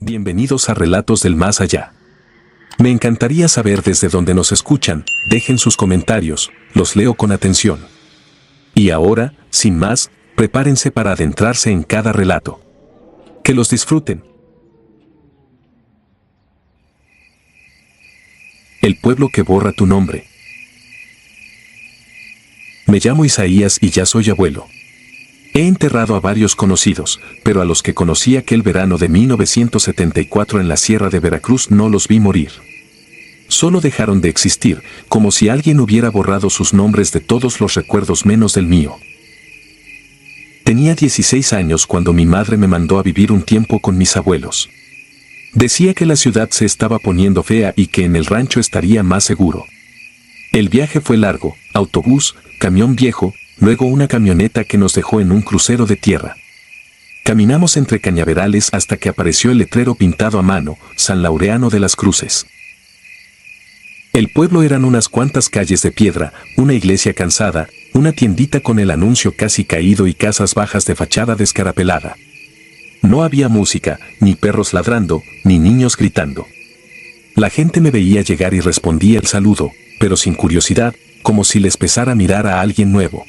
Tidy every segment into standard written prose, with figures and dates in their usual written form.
Bienvenidos a Relatos del Más Allá. Me encantaría saber desde dónde nos escuchan, dejen sus comentarios, los leo con atención. Y ahora, sin más, prepárense para adentrarse en cada relato. Que los disfruten. El pueblo que borra tu nombre. Me llamo Isaías y ya soy abuelo. He enterrado a varios conocidos, pero a los que conocí aquel verano de 1974 en la Sierra de Veracruz no los vi morir. Solo dejaron de existir, como si alguien hubiera borrado sus nombres de todos los recuerdos menos del mío. Tenía 16 años cuando mi madre me mandó a vivir un tiempo con mis abuelos. Decía que la ciudad se estaba poniendo fea y que en el rancho estaría más seguro. El viaje fue largo, autobús, camión viejo, luego una camioneta que nos dejó en un crucero de tierra. Caminamos entre cañaverales hasta que apareció el letrero pintado a mano, San Laureano de las Cruces. El pueblo eran unas cuantas calles de piedra, una iglesia cansada, una tiendita con el anuncio casi caído y casas bajas de fachada descarapelada. No había música, ni perros ladrando, ni niños gritando. La gente me veía llegar y respondía el saludo, pero sin curiosidad, como si les pesara mirar a alguien nuevo.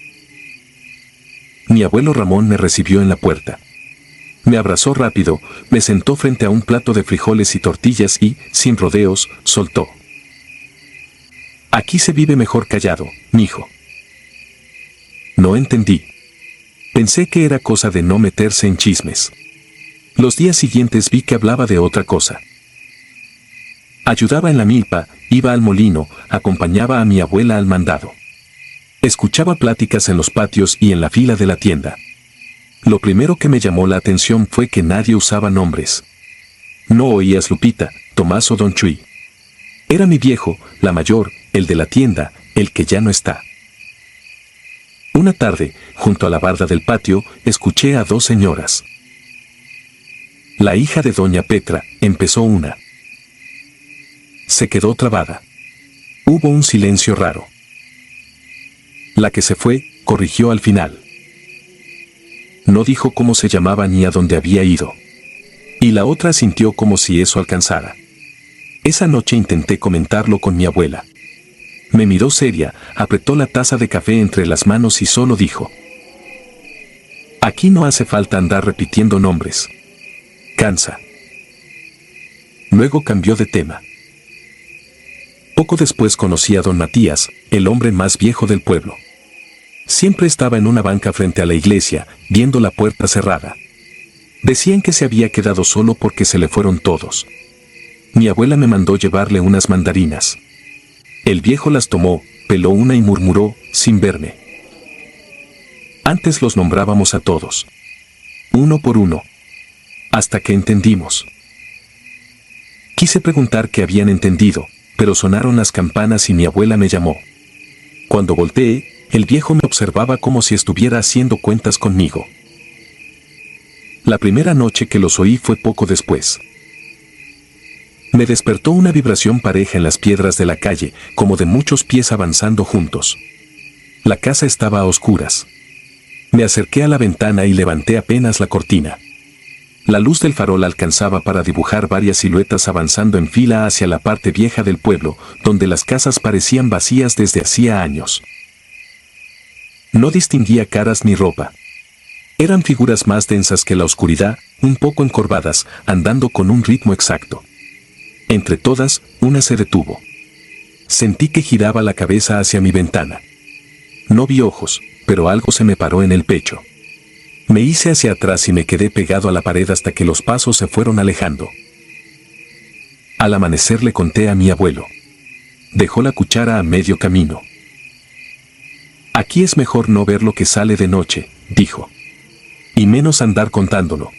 Mi abuelo Ramón me recibió en la puerta. Me abrazó rápido, me sentó frente a un plato de frijoles y tortillas y, sin rodeos, soltó: "Aquí se vive mejor callado, mijo". No entendí. Pensé que era cosa de no meterse en chismes. Los días siguientes vi que hablaba de otra cosa. Ayudaba en la milpa, iba al molino, acompañaba a mi abuela al mandado. Escuchaba pláticas en los patios y en la fila de la tienda. Lo primero que me llamó la atención fue que nadie usaba nombres. No oías Lupita, Tomás o Don Chuy. Era mi viejo, la mayor, el de la tienda, el que ya no está. Una tarde, junto a la barda del patio, escuché a dos señoras. La hija de doña Petra, empezó una. Se quedó trabada. Hubo un silencio raro. La que se fue, corrigió al final. No dijo cómo se llamaba ni a dónde había ido. Y la otra sintió como si eso alcanzara. Esa noche intenté comentarlo con mi abuela. Me miró seria, apretó la taza de café entre las manos y solo dijo: "Aquí no hace falta andar repitiendo nombres. Cansa". Luego cambió de tema. Poco después conocí a don Matías, el hombre más viejo del pueblo. Siempre estaba en una banca frente a la iglesia, viendo la puerta cerrada. Decían que se había quedado solo porque se le fueron todos. Mi abuela me mandó llevarle unas mandarinas. El viejo las tomó, peló una y murmuró, sin verme: "Antes los nombrábamos a todos. Uno por uno. Hasta que entendimos". Quise preguntar qué habían entendido, pero sonaron las campanas y mi abuela me llamó. Cuando volteé, el viejo me observaba como si estuviera haciendo cuentas conmigo. La primera noche que los oí fue poco después. Me despertó una vibración pareja en las piedras de la calle, como de muchos pies avanzando juntos. La casa estaba a oscuras. Me acerqué a la ventana y levanté apenas la cortina. La luz del farol alcanzaba para dibujar varias siluetas avanzando en fila hacia la parte vieja del pueblo, donde las casas parecían vacías desde hacía años. No distinguía caras ni ropa. Eran figuras más densas que la oscuridad, un poco encorvadas, andando con un ritmo exacto. Entre todas, una se detuvo. Sentí que giraba la cabeza hacia mi ventana. No vi ojos, pero algo se me paró en el pecho. Me hice hacia atrás y me quedé pegado a la pared hasta que los pasos se fueron alejando. Al amanecer le conté a mi abuelo. Dejó la cuchara a medio camino. "Aquí es mejor no ver lo que sale de noche", dijo. "Y menos andar contándolo".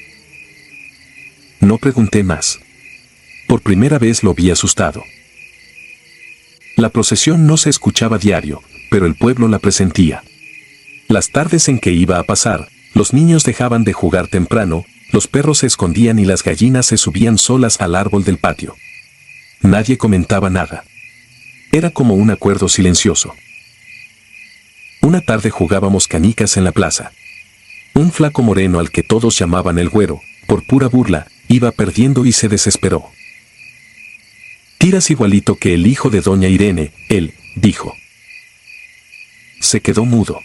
No pregunté más. Por primera vez lo vi asustado. La procesión no se escuchaba diario, pero el pueblo la presentía. Las tardes en que iba a pasar, los niños dejaban de jugar temprano, los perros se escondían y las gallinas se subían solas al árbol del patio. Nadie comentaba nada. Era como un acuerdo silencioso. Una tarde jugábamos canicas en la plaza. Un flaco moreno al que todos llamaban el güero, por pura burla, iba perdiendo y se desesperó. Tiras igualito que el hijo de doña Irene, él, dijo. Se quedó mudo.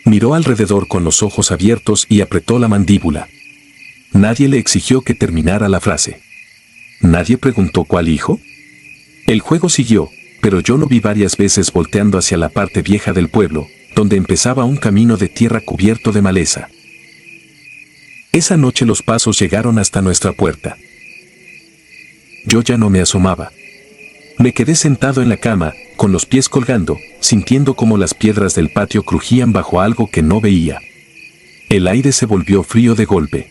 Miró alrededor con los ojos abiertos y apretó la mandíbula. Nadie le exigió que terminara la frase. Nadie preguntó cuál hijo. El juego siguió, pero yo lo vi varias veces volteando hacia la parte vieja del pueblo, donde empezaba un camino de tierra cubierto de maleza. Esa noche los pasos llegaron hasta nuestra puerta. Yo ya no me asomaba. Me quedé sentado en la cama, con los pies colgando, sintiendo como las piedras del patio crujían bajo algo que no veía. El aire se volvió frío de golpe.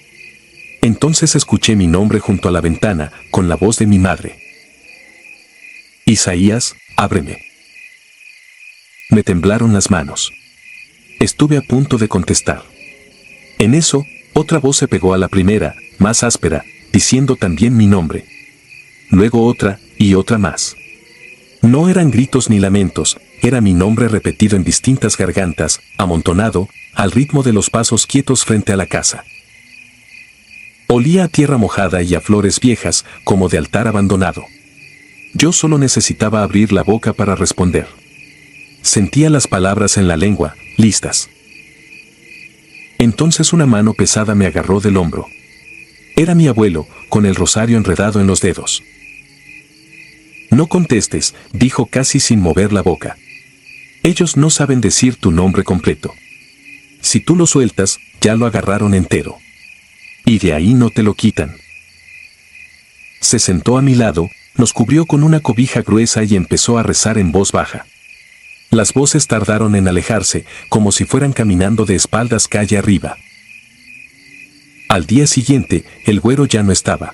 Entonces escuché mi nombre junto a la ventana, con la voz de mi madre. Isaías, ábreme. Me temblaron las manos. Estuve a punto de contestar. En eso, otra voz se pegó a la primera, más áspera, diciendo también mi nombre. Luego otra, y otra más. No eran gritos ni lamentos, era mi nombre repetido en distintas gargantas, amontonado, al ritmo de los pasos quietos frente a la casa. Olía a tierra mojada y a flores viejas, como de altar abandonado. Yo solo necesitaba abrir la boca para responder. Sentía las palabras en la lengua, listas. Entonces una mano pesada me agarró del hombro. Era mi abuelo, con el rosario enredado en los dedos. No contestes, dijo casi sin mover la boca. Ellos no saben decir tu nombre completo. Si tú lo sueltas, ya lo agarraron entero. Y de ahí no te lo quitan. Se sentó a mi lado, nos cubrió con una cobija gruesa y empezó a rezar en voz baja. Las voces tardaron en alejarse, como si fueran caminando de espaldas calle arriba. Al día siguiente, el güero ya no estaba.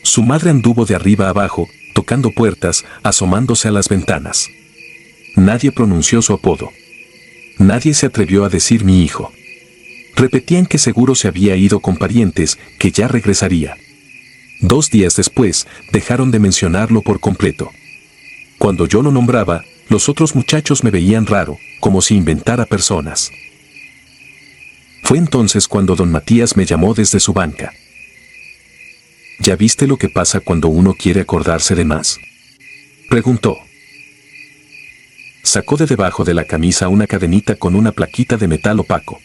Su madre anduvo de arriba abajo, tocando puertas, asomándose a las ventanas. Nadie pronunció su apodo. Nadie se atrevió a decir mi hijo. Repetían que seguro se había ido con parientes, que ya regresaría. 2 días después, dejaron de mencionarlo por completo. Cuando yo lo nombraba, los otros muchachos me veían raro, como si inventara personas. Fue entonces cuando don Matías me llamó desde su banca. ¿Ya viste lo que pasa cuando uno quiere acordarse de más?, preguntó. Sacó de debajo de la camisa una cadenita con una plaquita de metal opaco.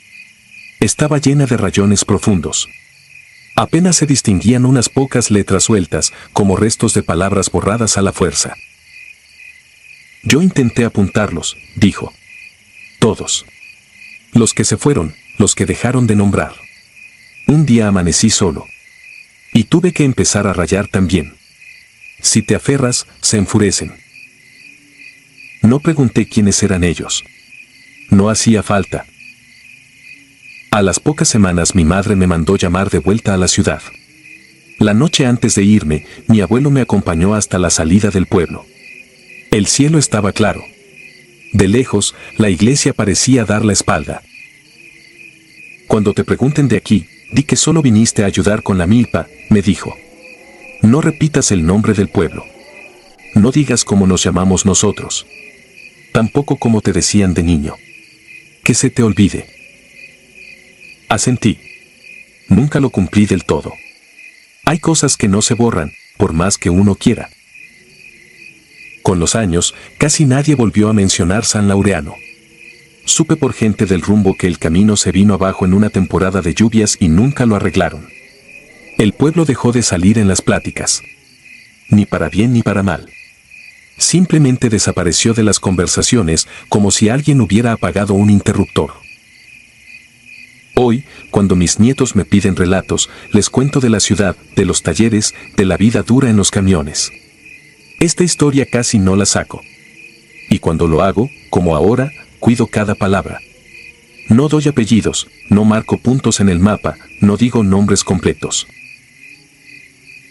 Estaba llena de rayones profundos. Apenas se distinguían unas pocas letras sueltas, como restos de palabras borradas a la fuerza. Yo intenté apuntarlos, dijo. Todos. Los que se fueron, los que dejaron de nombrar. Un día amanecí solo. Y tuve que empezar a rayar también. Si te aferras, se enfurecen. No pregunté quiénes eran ellos. No hacía falta. A las pocas semanas mi madre me mandó llamar de vuelta a la ciudad. La noche antes de irme, mi abuelo me acompañó hasta la salida del pueblo. El cielo estaba claro. De lejos, la iglesia parecía dar la espalda. Cuando te pregunten de aquí, di que solo viniste a ayudar con la milpa, me dijo. No repitas el nombre del pueblo. No digas cómo nos llamamos nosotros. Tampoco como te decían de niño. Que se te olvide. Asentí. Nunca lo cumplí del todo. Hay cosas que no se borran, por más que uno quiera. Con los años, casi nadie volvió a mencionar San Laureano. Supe por gente del rumbo que el camino se vino abajo en una temporada de lluvias y nunca lo arreglaron. El pueblo dejó de salir en las pláticas. Ni para bien ni para mal. Simplemente desapareció de las conversaciones como si alguien hubiera apagado un interruptor. Hoy, cuando mis nietos me piden relatos, les cuento de la ciudad, de los talleres, de la vida dura en los camiones. Esta historia casi no la saco. Y cuando lo hago, como ahora, cuido cada palabra. No doy apellidos, no marco puntos en el mapa, no digo nombres completos.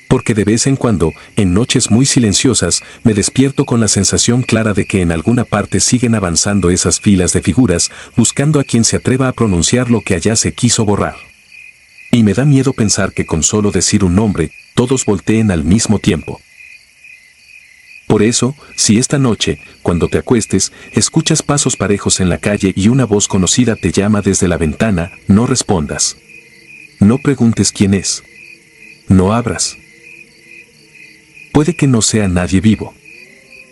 Porque de vez en cuando, en noches muy silenciosas, me despierto con la sensación clara de que en alguna parte siguen avanzando esas filas de figuras, buscando a quien se atreva a pronunciar lo que allá se quiso borrar. Y me da miedo pensar que con solo decir un nombre, todos volteen al mismo tiempo. Por eso, si esta noche, cuando te acuestes, escuchas pasos parejos en la calle y una voz conocida te llama desde la ventana, no respondas. No preguntes quién es. No abras. Puede que no sea nadie vivo.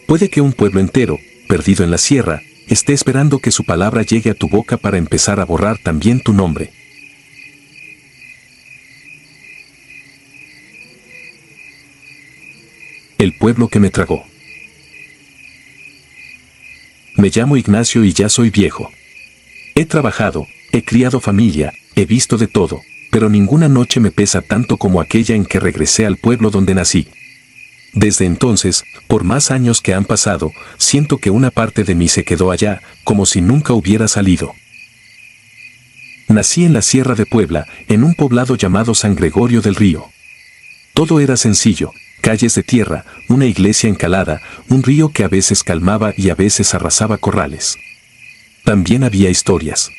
Puede que un pueblo entero, perdido en la sierra, esté esperando que su palabra llegue a tu boca para empezar a borrar también tu nombre. El pueblo que me tragó. Me llamo Ignacio y ya soy viejo. He trabajado, he criado familia, he visto de todo, pero ninguna noche me pesa tanto como aquella en que regresé al pueblo donde nací. Desde entonces, por más años que han pasado, siento que una parte de mí se quedó allá, como si nunca hubiera salido. Nací en la Sierra de Puebla, en un poblado llamado San Gregorio del Río. Todo era sencillo, calles de tierra, una iglesia encalada, un río que a veces calmaba y a veces arrasaba corrales. También había historias.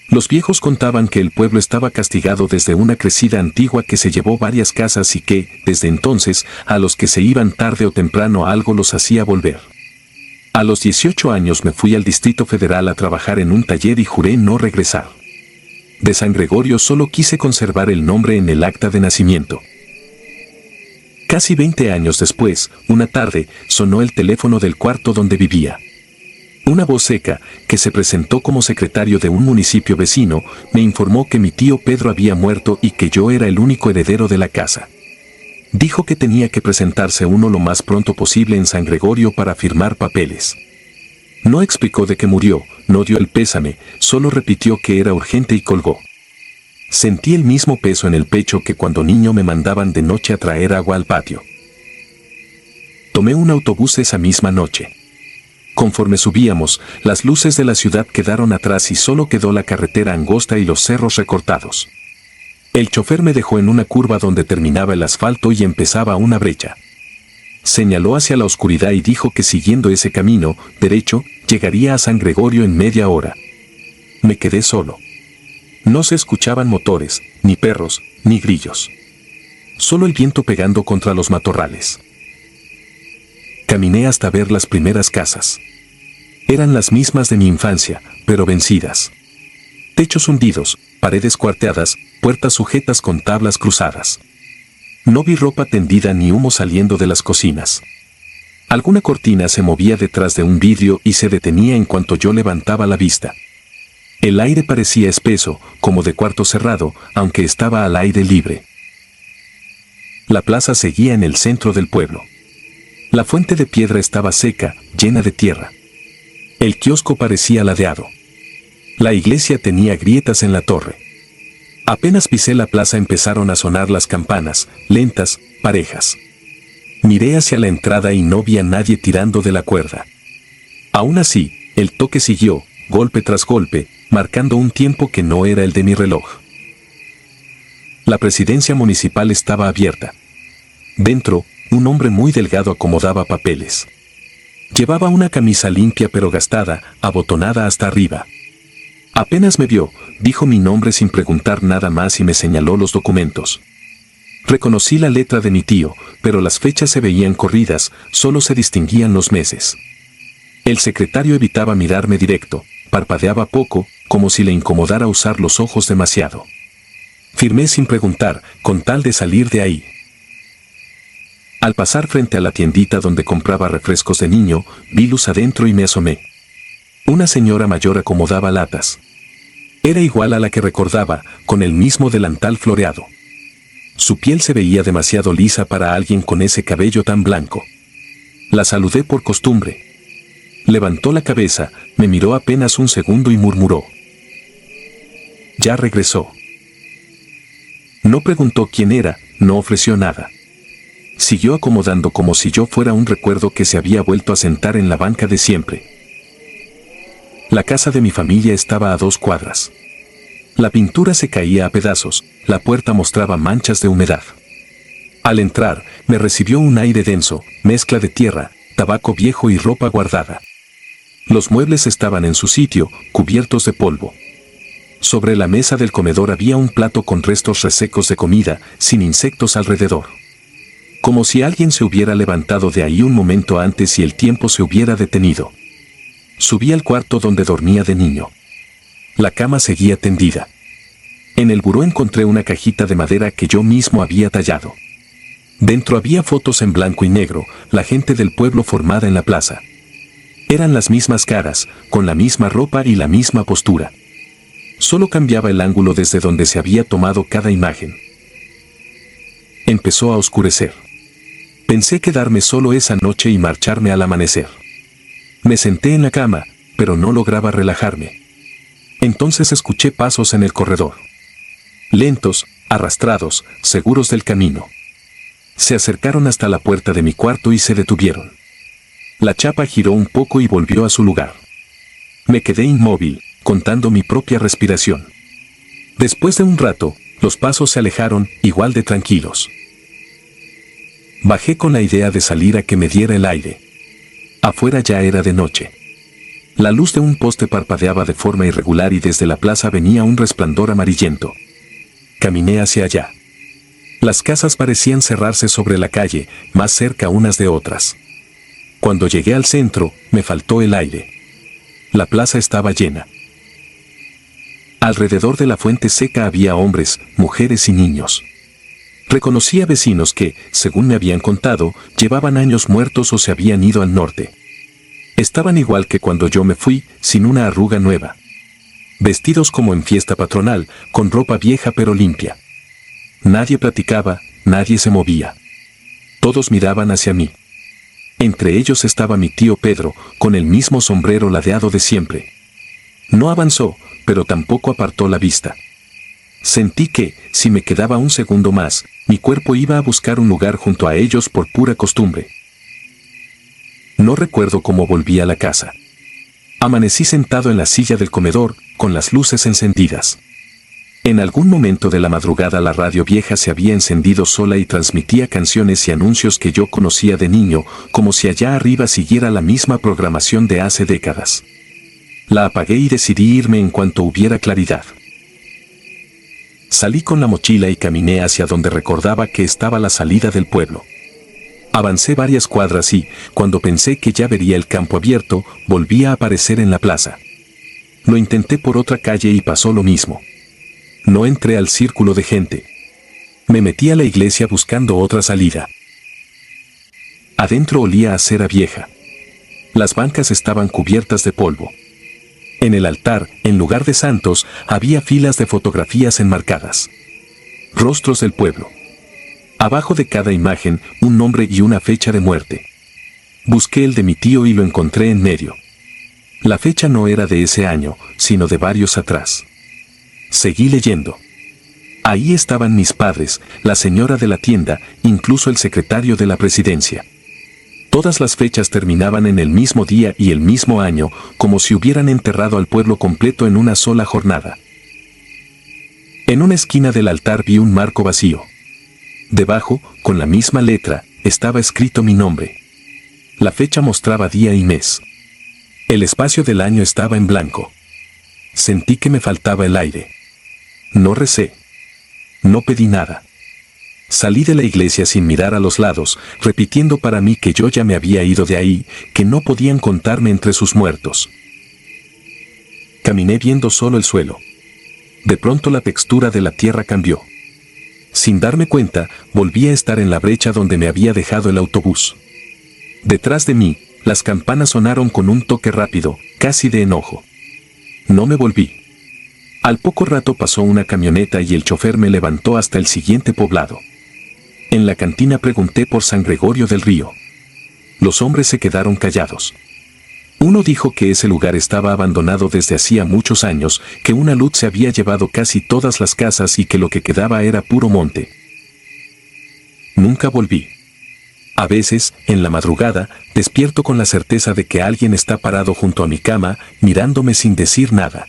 Los viejos contaban que el pueblo estaba castigado desde una crecida antigua que se llevó varias casas y que, desde entonces, a los que se iban tarde o temprano algo los hacía volver. A los 18 años me fui al Distrito Federal a trabajar en un taller y juré no regresar. De San Gregorio solo quise conservar el nombre en el acta de nacimiento. Casi 20 años después, una tarde, sonó el teléfono del cuarto donde vivía. Una voz seca, que se presentó como secretario de un municipio vecino, me informó que mi tío Pedro había muerto y que yo era el único heredero de la casa. Dijo que tenía que presentarse uno lo más pronto posible en San Gregorio para firmar papeles. No explicó de qué murió, no dio el pésame, solo repitió que era urgente y colgó. Sentí el mismo peso en el pecho que cuando niño me mandaban de noche a traer agua al patio. Tomé un autobús esa misma noche. Conforme subíamos, las luces de la ciudad quedaron atrás y solo quedó la carretera angosta y los cerros recortados. El chofer me dejó en una curva donde terminaba el asfalto y empezaba una brecha. Señaló hacia la oscuridad y dijo que siguiendo ese camino, derecho, llegaría a San Gregorio en media hora. Me quedé solo. No se escuchaban motores, ni perros, ni grillos. Solo el viento pegando contra los matorrales. Caminé hasta ver las primeras casas. Eran las mismas de mi infancia, pero vencidas. Techos hundidos, paredes cuarteadas, puertas sujetas con tablas cruzadas. No vi ropa tendida ni humo saliendo de las cocinas. Alguna cortina se movía detrás de un vidrio y se detenía en cuanto yo levantaba la vista. El aire parecía espeso, como de cuarto cerrado, aunque estaba al aire libre. La plaza seguía en el centro del pueblo. La fuente de piedra estaba seca, llena de tierra. El kiosco parecía ladeado. La iglesia tenía grietas en la torre. Apenas pisé la plaza empezaron a sonar las campanas, lentas, parejas. Miré hacia la entrada y no vi a nadie tirando de la cuerda. Aún así, el toque siguió, golpe tras golpe, marcando un tiempo que no era el de mi reloj. La presidencia municipal estaba abierta. Dentro, un hombre muy delgado acomodaba papeles. Llevaba una camisa limpia pero gastada, abotonada hasta arriba. Apenas me vio, dijo mi nombre sin preguntar nada más y me señaló los documentos. Reconocí la letra de mi tío, pero las fechas se veían corridas, solo se distinguían los meses. El secretario evitaba mirarme directo, parpadeaba poco, como si le incomodara usar los ojos demasiado. Firmé sin preguntar, con tal de salir de ahí. Al pasar frente a la tiendita donde compraba refrescos de niño, vi luz adentro y me asomé. Una señora mayor acomodaba latas. Era igual a la que recordaba, con el mismo delantal floreado. Su piel se veía demasiado lisa para alguien con ese cabello tan blanco. La saludé por costumbre. Levantó la cabeza, me miró apenas un segundo y murmuró: «Ya regresó». No preguntó quién era, no ofreció nada. Siguió acomodando como si yo fuera un recuerdo que se había vuelto a sentar en la banca de siempre. La casa de mi familia estaba a 2 cuadras. La pintura se caía a pedazos, la puerta mostraba manchas de humedad. Al entrar, me recibió un aire denso, mezcla de tierra, tabaco viejo y ropa guardada. Los muebles estaban en su sitio, cubiertos de polvo. Sobre la mesa del comedor había un plato con restos resecos de comida, sin insectos alrededor. Como si alguien se hubiera levantado de ahí un momento antes y el tiempo se hubiera detenido. Subí al cuarto donde dormía de niño. La cama seguía tendida. En el buró encontré una cajita de madera que yo mismo había tallado. Dentro había fotos en blanco y negro, la gente del pueblo formada en la plaza. Eran las mismas caras, con la misma ropa y la misma postura. Solo cambiaba el ángulo desde donde se había tomado cada imagen. Empezó a oscurecer. Pensé quedarme solo esa noche y marcharme al amanecer. Me senté en la cama, pero no lograba relajarme. Entonces escuché pasos en el corredor. Lentos, arrastrados, seguros del camino. Se acercaron hasta la puerta de mi cuarto y se detuvieron. La chapa giró un poco y volvió a su lugar. Me quedé inmóvil, contando mi propia respiración. Después de un rato, los pasos se alejaron, igual de tranquilos. Bajé con la idea de salir a que me diera el aire. Afuera ya era de noche. La luz de un poste parpadeaba de forma irregular y desde la plaza venía un resplandor amarillento. Caminé hacia allá. Las casas parecían cerrarse sobre la calle, más cerca unas de otras. Cuando llegué al centro, me faltó el aire. La plaza estaba llena. Alrededor de la fuente seca había hombres, mujeres y niños. Reconocí a vecinos que, según me habían contado, llevaban años muertos o se habían ido al norte. Estaban igual que cuando yo me fui, sin una arruga nueva. Vestidos como en fiesta patronal, con ropa vieja pero limpia. Nadie platicaba, nadie se movía. Todos miraban hacia mí. Entre ellos estaba mi tío Pedro, con el mismo sombrero ladeado de siempre. No avanzó, pero tampoco apartó la vista. Sentí que, si me quedaba un segundo más, mi cuerpo iba a buscar un lugar junto a ellos por pura costumbre. No recuerdo cómo volví a la casa. Amanecí sentado en la silla del comedor, con las luces encendidas. En algún momento de la madrugada la radio vieja se había encendido sola y transmitía canciones y anuncios que yo conocía de niño, como si allá arriba siguiera la misma programación de hace décadas. La apagué y decidí irme en cuanto hubiera claridad. Salí con la mochila y caminé hacia donde recordaba que estaba la salida del pueblo. Avancé varias cuadras y, cuando pensé que ya vería el campo abierto, volví a aparecer en la plaza. Lo intenté por otra calle y pasó lo mismo. No entré al círculo de gente. Me metí a la iglesia buscando otra salida. Adentro olía a cera vieja. Las bancas estaban cubiertas de polvo. En el altar, en lugar de santos, había filas de fotografías enmarcadas. Rostros del pueblo. Abajo de cada imagen, un nombre y una fecha de muerte. Busqué el de mi tío y lo encontré en medio. La fecha no era de ese año, sino de varios atrás. Seguí leyendo. Ahí estaban mis padres, la señora de la tienda, incluso el secretario de la presidencia. Todas las fechas terminaban en el mismo día y el mismo año, como si hubieran enterrado al pueblo completo en una sola jornada. En una esquina del altar vi un marco vacío. Debajo, con la misma letra, estaba escrito mi nombre. La fecha mostraba día y mes. El espacio del año estaba en blanco. Sentí que me faltaba el aire. No recé. No pedí nada. Salí de la iglesia sin mirar a los lados, repitiendo para mí que yo ya me había ido de ahí, que no podían contarme entre sus muertos. Caminé viendo solo el suelo. De pronto la textura de la tierra cambió. Sin darme cuenta, volví a estar en la brecha donde me había dejado el autobús. Detrás de mí, las campanas sonaron con un toque rápido, casi de enojo. No me volví. Al poco rato pasó una camioneta y el chofer me levantó hasta el siguiente poblado. En la cantina pregunté por San Gregorio del Río. Los hombres se quedaron callados. Uno dijo que ese lugar estaba abandonado desde hacía muchos años, que una luz se había llevado casi todas las casas y que lo que quedaba era puro monte. Nunca volví. A veces, en la madrugada, despierto con la certeza de que alguien está parado junto a mi cama, mirándome sin decir nada.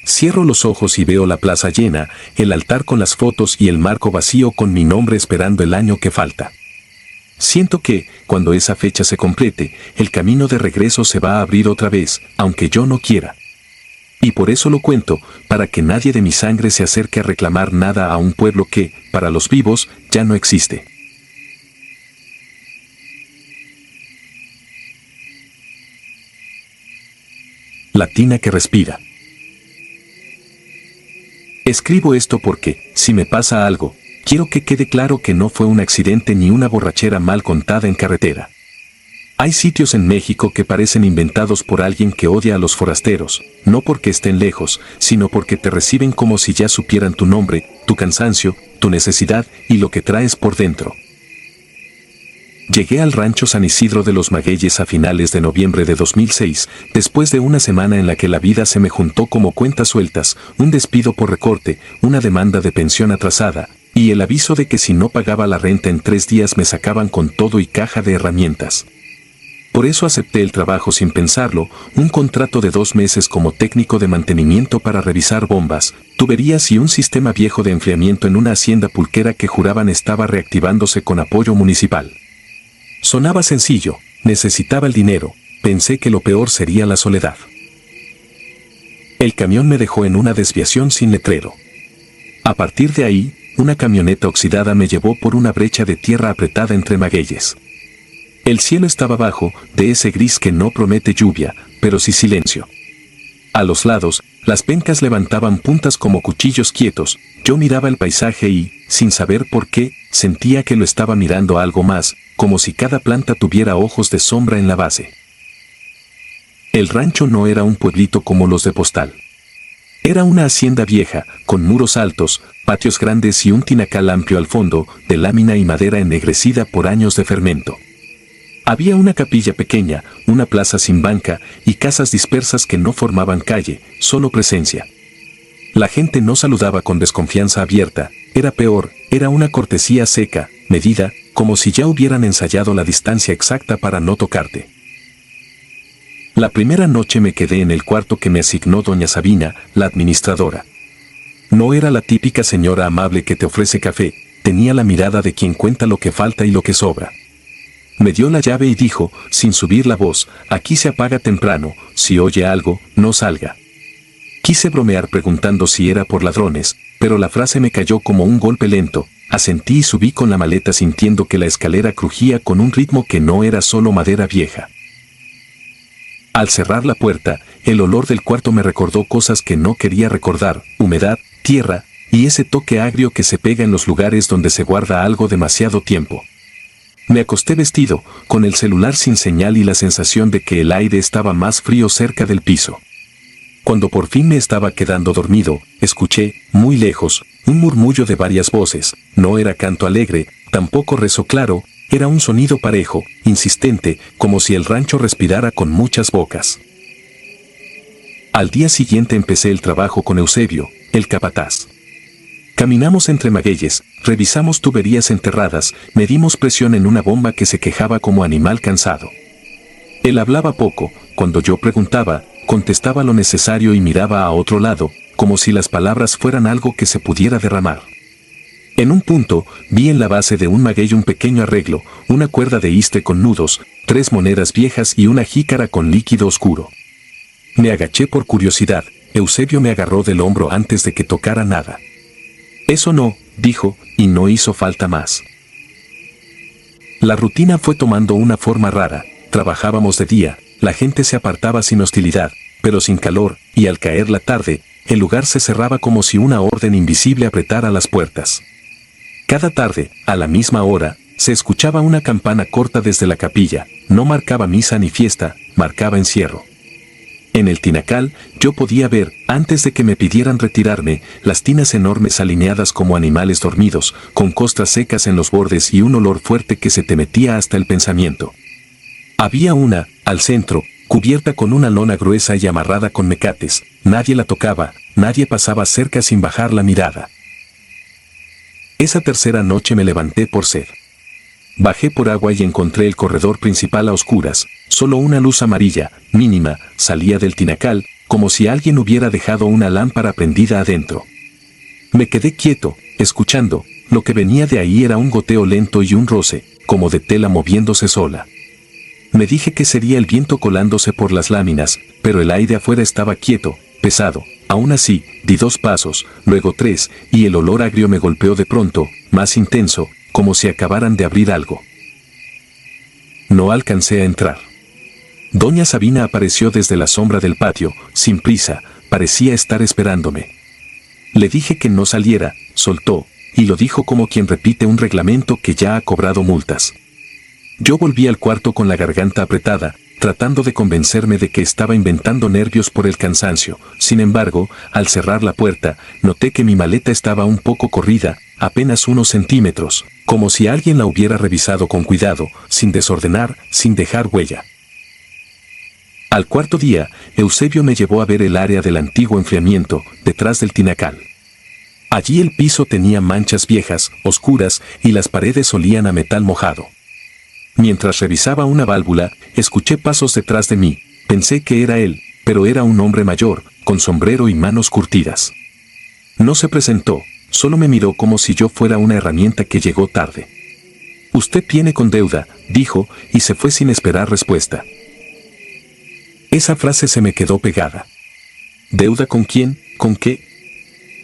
Cierro los ojos y veo la plaza llena, el altar con las fotos y el marco vacío con mi nombre esperando el año que falta. Siento que, cuando esa fecha se complete, el camino de regreso se va a abrir otra vez, aunque yo no quiera. Y por eso lo cuento, para que nadie de mi sangre se acerque a reclamar nada a un pueblo que, para los vivos, ya no existe. La tina que respira. Escribo esto porque, si me pasa algo, quiero que quede claro que no fue un accidente ni una borrachera mal contada en carretera. Hay sitios en México que parecen inventados por alguien que odia a los forasteros, no porque estén lejos, sino porque te reciben como si ya supieran tu nombre, tu cansancio, tu necesidad y lo que traes por dentro. Llegué al rancho San Isidro de los Magueyes a finales de noviembre de 2006, después de una semana en la que la vida se me juntó como cuentas sueltas, un despido por recorte, una demanda de pensión atrasada, y el aviso de que si no pagaba la renta en 3 días me sacaban con todo y caja de herramientas. Por eso acepté el trabajo sin pensarlo, un contrato de 2 meses como técnico de mantenimiento para revisar bombas, tuberías y un sistema viejo de enfriamiento en una hacienda pulquera que juraban estaba reactivándose con apoyo municipal. Sonaba sencillo, necesitaba el dinero, pensé que lo peor sería la soledad. El camión me dejó en una desviación sin letrero. A partir de ahí, una camioneta oxidada me llevó por una brecha de tierra apretada entre magueyes. El cielo estaba bajo, de ese gris que no promete lluvia, pero sí silencio. A los lados, las pencas levantaban puntas como cuchillos quietos, yo miraba el paisaje y, sin saber por qué, sentía que lo estaba mirando algo más, como si cada planta tuviera ojos de sombra en la base. El rancho no era un pueblito como los de postal. Era una hacienda vieja, con muros altos, patios grandes y un tinacal amplio al fondo, de lámina y madera ennegrecida por años de fermento. Había una capilla pequeña, una plaza sin banca y casas dispersas que no formaban calle, solo presencia. La gente no saludaba con desconfianza abierta, era peor, era una cortesía seca, medida, como si ya hubieran ensayado la distancia exacta para no tocarte. La primera noche me quedé en el cuarto que me asignó doña Sabina, la administradora. No era la típica señora amable que te ofrece café, tenía la mirada de quien cuenta lo que falta y lo que sobra. Me dio la llave y dijo, sin subir la voz, aquí se apaga temprano, si oye algo, no salga. Quise bromear preguntando si era por ladrones, pero la frase me cayó como un golpe lento, asentí y subí con la maleta sintiendo que la escalera crujía con un ritmo que no era solo madera vieja. Al cerrar la puerta, el olor del cuarto me recordó cosas que no quería recordar, humedad, tierra, y ese toque agrio que se pega en los lugares donde se guarda algo demasiado tiempo. Me acosté vestido, con el celular sin señal y la sensación de que el aire estaba más frío cerca del piso. Cuando por fin me estaba quedando dormido, escuché, muy lejos, un murmullo de varias voces, no era canto alegre, tampoco rezo claro, era un sonido parejo, insistente, como si el rancho respirara con muchas bocas. Al día siguiente empecé el trabajo con Eusebio, el capataz. Caminamos entre magueyes, revisamos tuberías enterradas, medimos presión en una bomba que se quejaba como animal cansado. Él hablaba poco, cuando yo preguntaba, contestaba lo necesario y miraba a otro lado, como si las palabras fueran algo que se pudiera derramar. En un punto, vi en la base de un maguey un pequeño arreglo, una cuerda de iste con nudos, 3 monedas viejas y una jícara con líquido oscuro. Me agaché por curiosidad, Eusebio me agarró del hombro antes de que tocara nada. Eso no, dijo, y no hizo falta más. La rutina fue tomando una forma rara, trabajábamos de día, la gente se apartaba sin hostilidad, pero sin calor, y al caer la tarde, el lugar se cerraba como si una orden invisible apretara las puertas. Cada tarde, a la misma hora, se escuchaba una campana corta desde la capilla, no marcaba misa ni fiesta, marcaba encierro. En el tinacal, yo podía ver, antes de que me pidieran retirarme, las tinas enormes alineadas como animales dormidos, con costras secas en los bordes y un olor fuerte que se te metía hasta el pensamiento. Había una, al centro, cubierta con una lona gruesa y amarrada con mecates, nadie la tocaba, nadie pasaba cerca sin bajar la mirada. Esa tercera noche me levanté por sed. Bajé por agua y encontré el corredor principal a oscuras, solo una luz amarilla, mínima, salía del tinacal, como si alguien hubiera dejado una lámpara prendida adentro. Me quedé quieto, escuchando, lo que venía de ahí era un goteo lento y un roce, como de tela moviéndose sola. Me dije que sería el viento colándose por las láminas, pero el aire afuera estaba quieto, pesado. Aún así, di 2 pasos, luego 3, y el olor agrio me golpeó de pronto, más intenso, como si acabaran de abrir algo. No alcancé a entrar. Doña Sabina apareció desde la sombra del patio, sin prisa, parecía estar esperándome. Le dije que no saliera, soltó, y lo dijo como quien repite un reglamento que ya ha cobrado multas. Yo volví al cuarto con la garganta apretada, tratando de convencerme de que estaba inventando nervios por el cansancio. Sin embargo, al cerrar la puerta, noté que mi maleta estaba un poco corrida, apenas unos centímetros, como si alguien la hubiera revisado con cuidado, sin desordenar, sin dejar huella. Al cuarto día, Eusebio me llevó a ver el área del antiguo enfriamiento, detrás del tinacal. Allí el piso tenía manchas viejas, oscuras, y las paredes olían a metal mojado. Mientras revisaba una válvula, escuché pasos detrás de mí. Pensé que era él, pero era un hombre mayor, con sombrero y manos curtidas. No se presentó, solo me miró como si yo fuera una herramienta que llegó tarde. «Usted tiene con deuda», dijo, y se fue sin esperar respuesta. Esa frase se me quedó pegada. ¿Deuda con quién? ¿Con qué?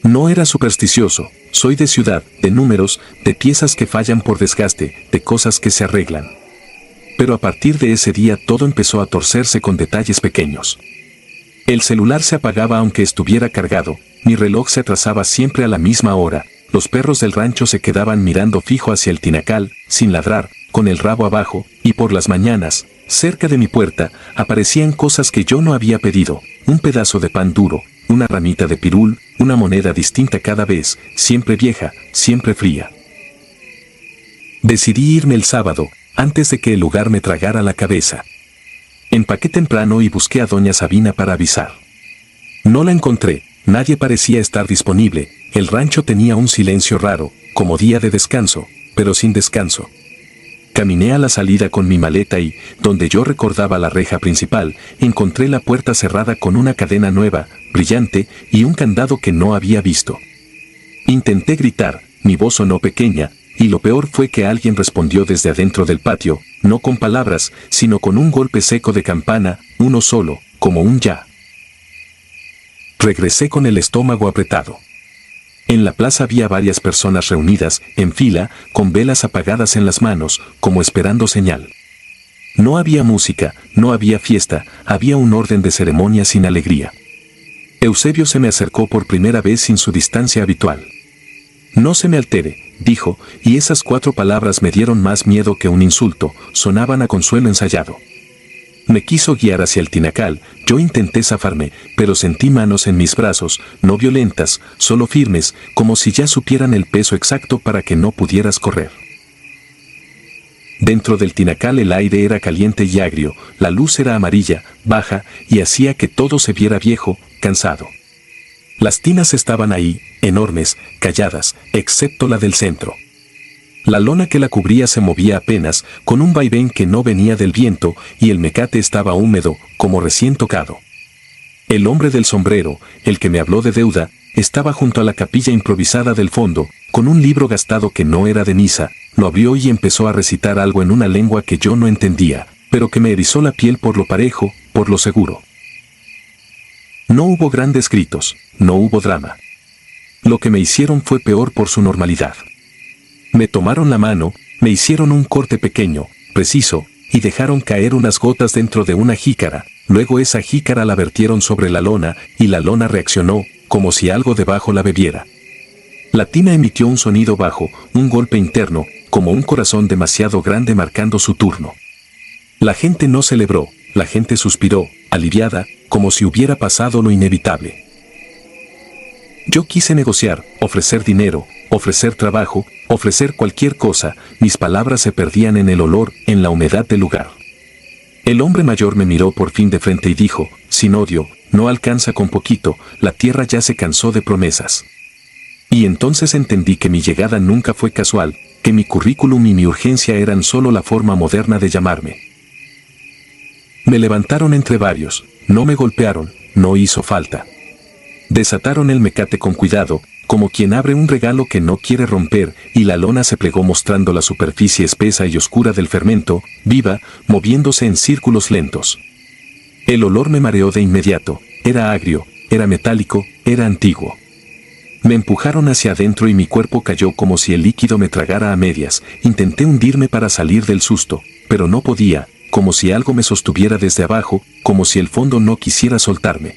No era supersticioso, soy de ciudad, de números, de piezas que fallan por desgaste, de cosas que se arreglan. Pero a partir de ese día todo empezó a torcerse con detalles pequeños. El celular se apagaba aunque estuviera cargado, mi reloj se atrasaba siempre a la misma hora, los perros del rancho se quedaban mirando fijo hacia el tinacal, sin ladrar, con el rabo abajo, y por las mañanas, cerca de mi puerta, aparecían cosas que yo no había pedido, un pedazo de pan duro, una ramita de pirul, una moneda distinta cada vez, siempre vieja, siempre fría. Decidí irme el sábado, antes de que el lugar me tragara la cabeza. Empaqué temprano y busqué a doña Sabina para avisar. No la encontré, nadie parecía estar disponible, el rancho tenía un silencio raro, como día de descanso, pero sin descanso. Caminé a la salida con mi maleta y, donde yo recordaba la reja principal, encontré la puerta cerrada con una cadena nueva, brillante, y un candado que no había visto. Intenté gritar, mi voz sonó pequeña, y lo peor fue que alguien respondió desde adentro del patio, no con palabras, sino con un golpe seco de campana, uno solo, como un ya. Regresé con el estómago apretado. En la plaza había varias personas reunidas, en fila, con velas apagadas en las manos, como esperando señal. No había música, no había fiesta, había un orden de ceremonia sin alegría. Eusebio se me acercó por primera vez sin su distancia habitual. «No se me altere», dijo, y esas 4 palabras me dieron más miedo que un insulto, sonaban a consuelo ensayado. Me quiso guiar hacia el tinacal, yo intenté zafarme, pero sentí manos en mis brazos, no violentas, solo firmes, como si ya supieran el peso exacto para que no pudieras correr. Dentro del tinacal el aire era caliente y agrio, la luz era amarilla, baja, y hacía que todo se viera viejo, cansado. Las tinas estaban ahí, enormes, calladas, excepto la del centro. La lona que la cubría se movía apenas, con un vaivén que no venía del viento, y el mecate estaba húmedo, como recién tocado. El hombre del sombrero, el que me habló de deuda, estaba junto a la capilla improvisada del fondo, con un libro gastado que no era de misa, lo abrió y empezó a recitar algo en una lengua que yo no entendía, pero que me erizó la piel por lo parejo, por lo seguro. No hubo grandes gritos, no hubo drama. Lo que me hicieron fue peor por su normalidad. Me tomaron la mano, me hicieron un corte pequeño, preciso, y dejaron caer unas gotas dentro de una jícara, luego esa jícara la vertieron sobre la lona, y la lona reaccionó, como si algo debajo la bebiera. La tina emitió un sonido bajo, un golpe interno, como un corazón demasiado grande marcando su turno. La gente no celebró, la gente suspiró, aliviada, como si hubiera pasado lo inevitable. Yo quise negociar, ofrecer dinero, ofrecer trabajo, ofrecer cualquier cosa, mis palabras se perdían en el olor, en la humedad del lugar. El hombre mayor me miró por fin de frente y dijo, sin odio, no alcanza con poquito, la tierra ya se cansó de promesas. Y entonces entendí que mi llegada nunca fue casual, que mi currículum y mi urgencia eran solo la forma moderna de llamarme. Me levantaron entre varios, no me golpearon, no hizo falta. Desataron el mecate con cuidado, como quien abre un regalo que no quiere romper, y la lona se plegó mostrando la superficie espesa y oscura del fermento, viva, moviéndose en círculos lentos. El olor me mareó de inmediato, era agrio, era metálico, era antiguo. Me empujaron hacia adentro y mi cuerpo cayó como si el líquido me tragara a medias, intenté hundirme para salir del susto, pero no podía, como si algo me sostuviera desde abajo, como si el fondo no quisiera soltarme.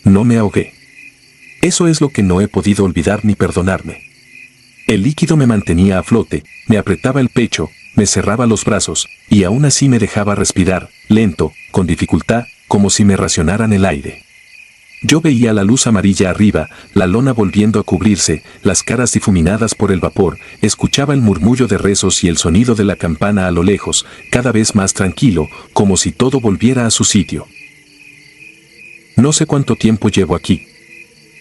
No me ahogué. Eso es lo que no he podido olvidar ni perdonarme. El líquido me mantenía a flote, me apretaba el pecho, me cerraba los brazos, y aún así me dejaba respirar, lento, con dificultad, como si me racionaran el aire. Yo veía la luz amarilla arriba, la lona volviendo a cubrirse, las caras difuminadas por el vapor, escuchaba el murmullo de rezos y el sonido de la campana a lo lejos, cada vez más tranquilo, como si todo volviera a su sitio. No sé cuánto tiempo llevo aquí.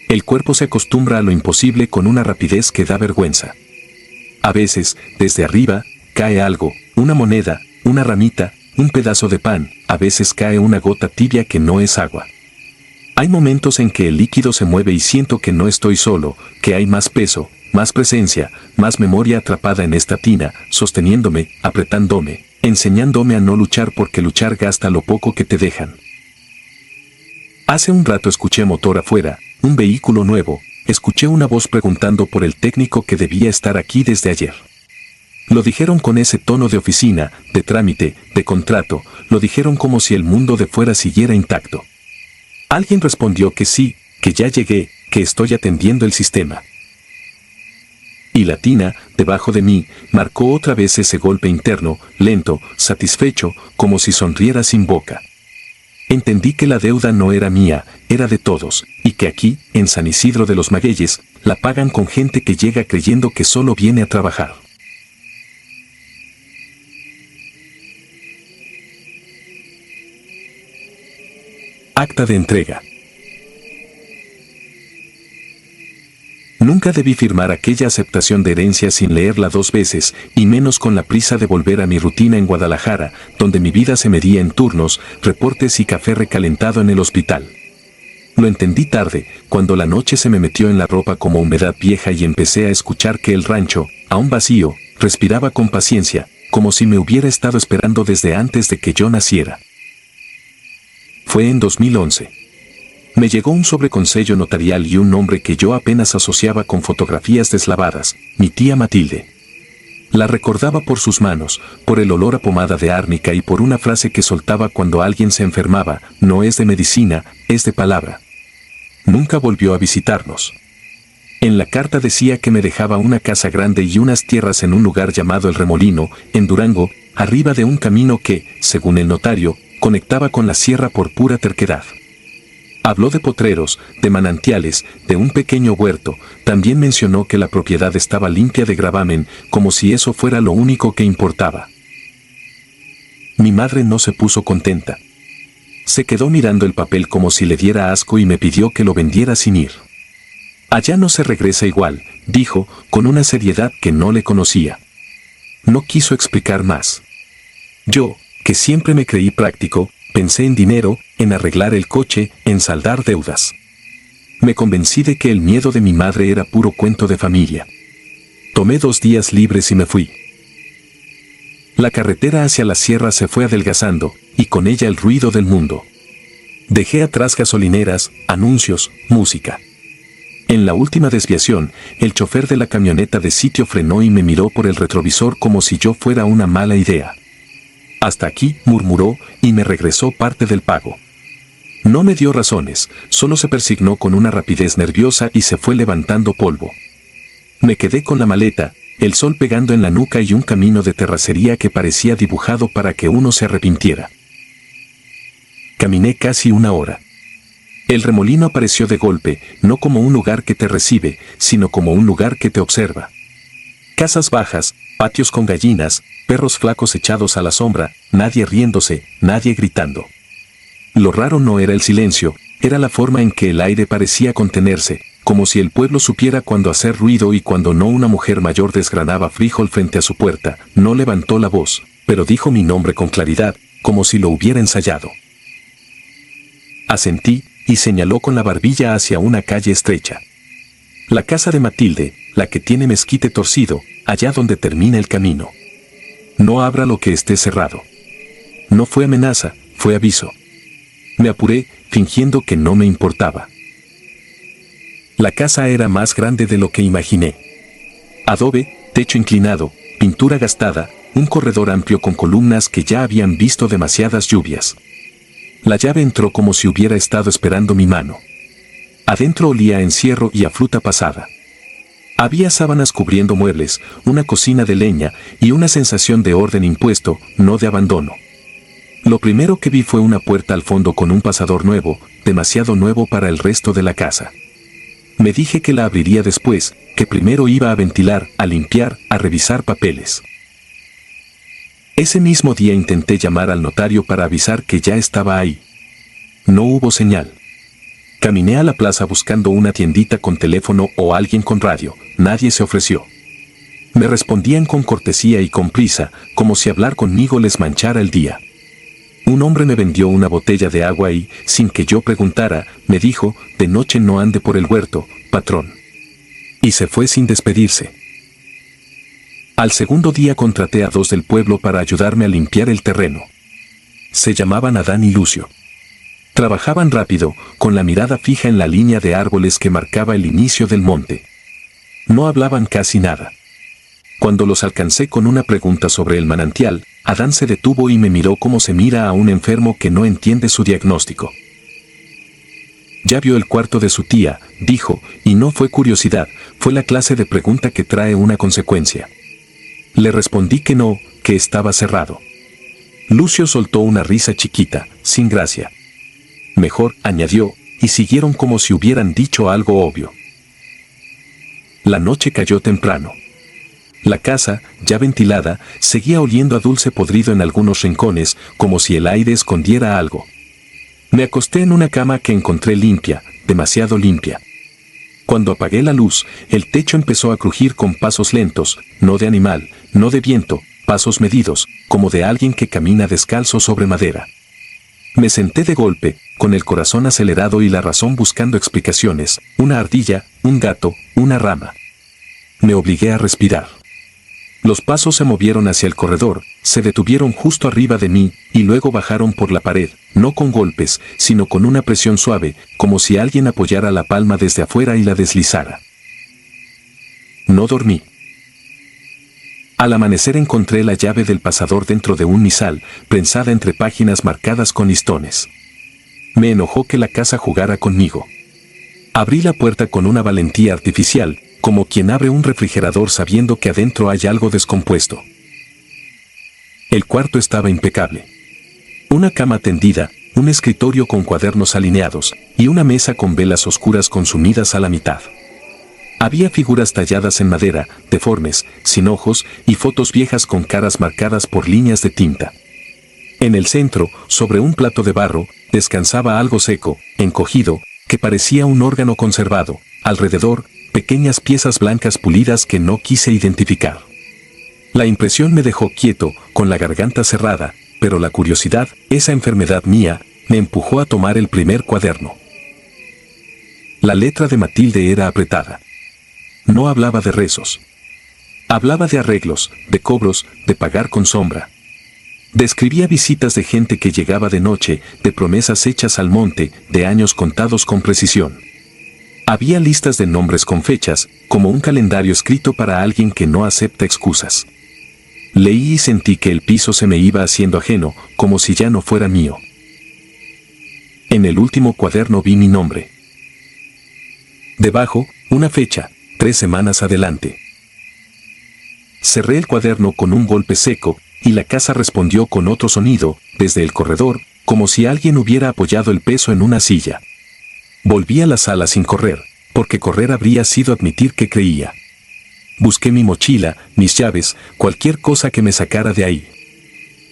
El cuerpo se acostumbra a lo imposible con una rapidez que da vergüenza. A veces, desde arriba, cae algo, una moneda, una ramita, un pedazo de pan, a veces cae una gota tibia que no es agua. Hay momentos en que el líquido se mueve y siento que no estoy solo, que hay más peso, más presencia, más memoria atrapada en esta tina, sosteniéndome, apretándome, enseñándome a no luchar porque luchar gasta lo poco que te dejan. Hace un rato escuché motor afuera, un vehículo nuevo, escuché una voz preguntando por el técnico que debía estar aquí desde ayer. Lo dijeron con ese tono de oficina, de trámite, de contrato, lo dijeron como si el mundo de fuera siguiera intacto. Alguien respondió que sí, que ya llegué, que estoy atendiendo el sistema. Y la tina, debajo de mí, marcó otra vez ese golpe interno, lento, satisfecho, como si sonriera sin boca. Entendí que la deuda no era mía, era de todos, y que aquí, en San Isidro de los Magueyes, la pagan con gente que llega creyendo que solo viene a trabajar. Acta de entrega. Nunca debí firmar aquella aceptación de herencia sin leerla 2 veces, y menos con la prisa de volver a mi rutina en Guadalajara, donde mi vida se medía en turnos, reportes y café recalentado en el hospital. Lo entendí tarde, cuando la noche se me metió en la ropa como humedad vieja y empecé a escuchar que el rancho, aún vacío, respiraba con paciencia, como si me hubiera estado esperando desde antes de que yo naciera. Fue en 2011. Me llegó un sobre con sello notarial y un nombre que yo apenas asociaba con fotografías deslavadas, mi tía Matilde. La recordaba por sus manos, por el olor a pomada de árnica y por una frase que soltaba cuando alguien se enfermaba, no es de medicina, es de palabra. Nunca volvió a visitarnos. En la carta decía que me dejaba una casa grande y unas tierras en un lugar llamado El Remolino, en Durango, arriba de un camino que, según el notario, conectaba con la sierra por pura terquedad. Habló de potreros, de manantiales, de un pequeño huerto, también mencionó que la propiedad estaba limpia de gravamen, como si eso fuera lo único que importaba. Mi madre no se puso contenta. Se quedó mirando el papel como si le diera asco y me pidió que lo vendiera sin ir. Allá no se regresa igual, dijo, con una seriedad que no le conocía. No quiso explicar más. Yo, que siempre me creí práctico, pensé en dinero, en arreglar el coche, en saldar deudas. Me convencí de que el miedo de mi madre era puro cuento de familia. Tomé 2 días libres y me fui. La carretera hacia la sierra se fue adelgazando, y con ella el ruido del mundo. Dejé atrás gasolineras, anuncios, música. En la última desviación, el chofer de la camioneta de sitio frenó y me miró por el retrovisor como si yo fuera una mala idea. Hasta aquí, murmuró, y me regresó parte del pago. No me dio razones, solo se persignó con una rapidez nerviosa y se fue levantando polvo. Me quedé con la maleta, el sol pegando en la nuca y un camino de terracería que parecía dibujado para que uno se arrepintiera. Caminé casi 1 hora. El remolino apareció de golpe, no como un lugar que te recibe, sino como un lugar que te observa. Casas bajas, patios con gallinas, perros flacos echados a la sombra, nadie riéndose, nadie gritando. Lo raro no era el silencio, era la forma en que el aire parecía contenerse, como si el pueblo supiera cuándo hacer ruido y cuando no. Una mujer mayor desgranaba frijol frente a su puerta, no levantó la voz, pero dijo mi nombre con claridad, como si lo hubiera ensayado. Asentí, y señaló con la barbilla hacia una calle estrecha. La casa de Matilde, la que tiene mezquite torcido, allá donde termina el camino. No abra lo que esté cerrado. No fue amenaza, fue aviso. Me apuré, fingiendo que no me importaba. La casa era más grande de lo que imaginé. Adobe, techo inclinado, pintura gastada, un corredor amplio con columnas que ya habían visto demasiadas lluvias. La llave entró como si hubiera estado esperando mi mano. Adentro olía a encierro y a fruta pasada. Había sábanas cubriendo muebles, una cocina de leña y una sensación de orden impuesto, no de abandono. Lo primero que vi fue una puerta al fondo con un pasador nuevo, demasiado nuevo para el resto de la casa. Me dije que la abriría después, que primero iba a ventilar, a limpiar, a revisar papeles. Ese mismo día intenté llamar al notario para avisar que ya estaba ahí. No hubo señal. Caminé a la plaza buscando una tiendita con teléfono o alguien con radio. Nadie se ofreció. Me respondían con cortesía y con prisa, como si hablar conmigo les manchara el día. Un hombre me vendió una botella de agua y, sin que yo preguntara, me dijo, de noche no ande por el huerto, patrón. Y se fue sin despedirse. Al segundo día contraté a 2 del pueblo para ayudarme a limpiar el terreno. Se llamaban Adán y Lucio. Trabajaban rápido, con la mirada fija en la línea de árboles que marcaba el inicio del monte. No hablaban casi nada. Cuando los alcancé con una pregunta sobre el manantial, Adán se detuvo y me miró como se mira a un enfermo que no entiende su diagnóstico. Ya vio el cuarto de su tía, dijo, y no fue curiosidad, fue la clase de pregunta que trae una consecuencia. Le respondí que no, que estaba cerrado. Lucio soltó una risa chiquita, sin gracia. Mejor, añadió, y siguieron como si hubieran dicho algo obvio. La noche cayó temprano. La casa, ya ventilada, seguía oliendo a dulce podrido en algunos rincones, como si el aire escondiera algo. Me acosté en una cama que encontré limpia, demasiado limpia. Cuando apagué la luz, el techo empezó a crujir con pasos lentos, no de animal, no de viento, pasos medidos, como de alguien que camina descalzo sobre madera. Me senté de golpe, con el corazón acelerado y la razón buscando explicaciones, una ardilla, un gato, una rama. Me obligué a respirar. Los pasos se movieron hacia el corredor, se detuvieron justo arriba de mí, y luego bajaron por la pared, no con golpes, sino con una presión suave, como si alguien apoyara la palma desde afuera y la deslizara. No dormí. Al amanecer encontré la llave del pasador dentro de un misal, prensada entre páginas marcadas con listones. Me enojó que la casa jugara conmigo. Abrí la puerta con una valentía artificial, como quien abre un refrigerador sabiendo que adentro hay algo descompuesto. El cuarto estaba impecable. Una cama tendida, un escritorio con cuadernos alineados, y una mesa con velas oscuras consumidas a la mitad. Había figuras talladas en madera, deformes, sin ojos, y fotos viejas con caras marcadas por líneas de tinta. En el centro, sobre un plato de barro, descansaba algo seco, encogido, que parecía un órgano conservado. Alrededor, pequeñas piezas blancas pulidas que no quise identificar. La impresión me dejó quieto, con la garganta cerrada, pero la curiosidad, esa enfermedad mía, me empujó a tomar el primer cuaderno. La letra de Matilde era apretada. No hablaba de rezos. Hablaba de arreglos, de cobros, de pagar con sombra. Describía visitas de gente que llegaba de noche, de promesas hechas al monte, de años contados con precisión. Había listas de nombres con fechas, como un calendario escrito para alguien que no acepta excusas. Leí y sentí que el piso se me iba haciendo ajeno, como si ya no fuera mío. En el último cuaderno vi mi nombre. Debajo, una fecha, 3 semanas adelante. Cerré el cuaderno con un golpe seco, y la casa respondió con otro sonido, desde el corredor, como si alguien hubiera apoyado el peso en una silla. Volví a la sala sin correr, porque correr habría sido admitir que creía. Busqué mi mochila, mis llaves, cualquier cosa que me sacara de ahí.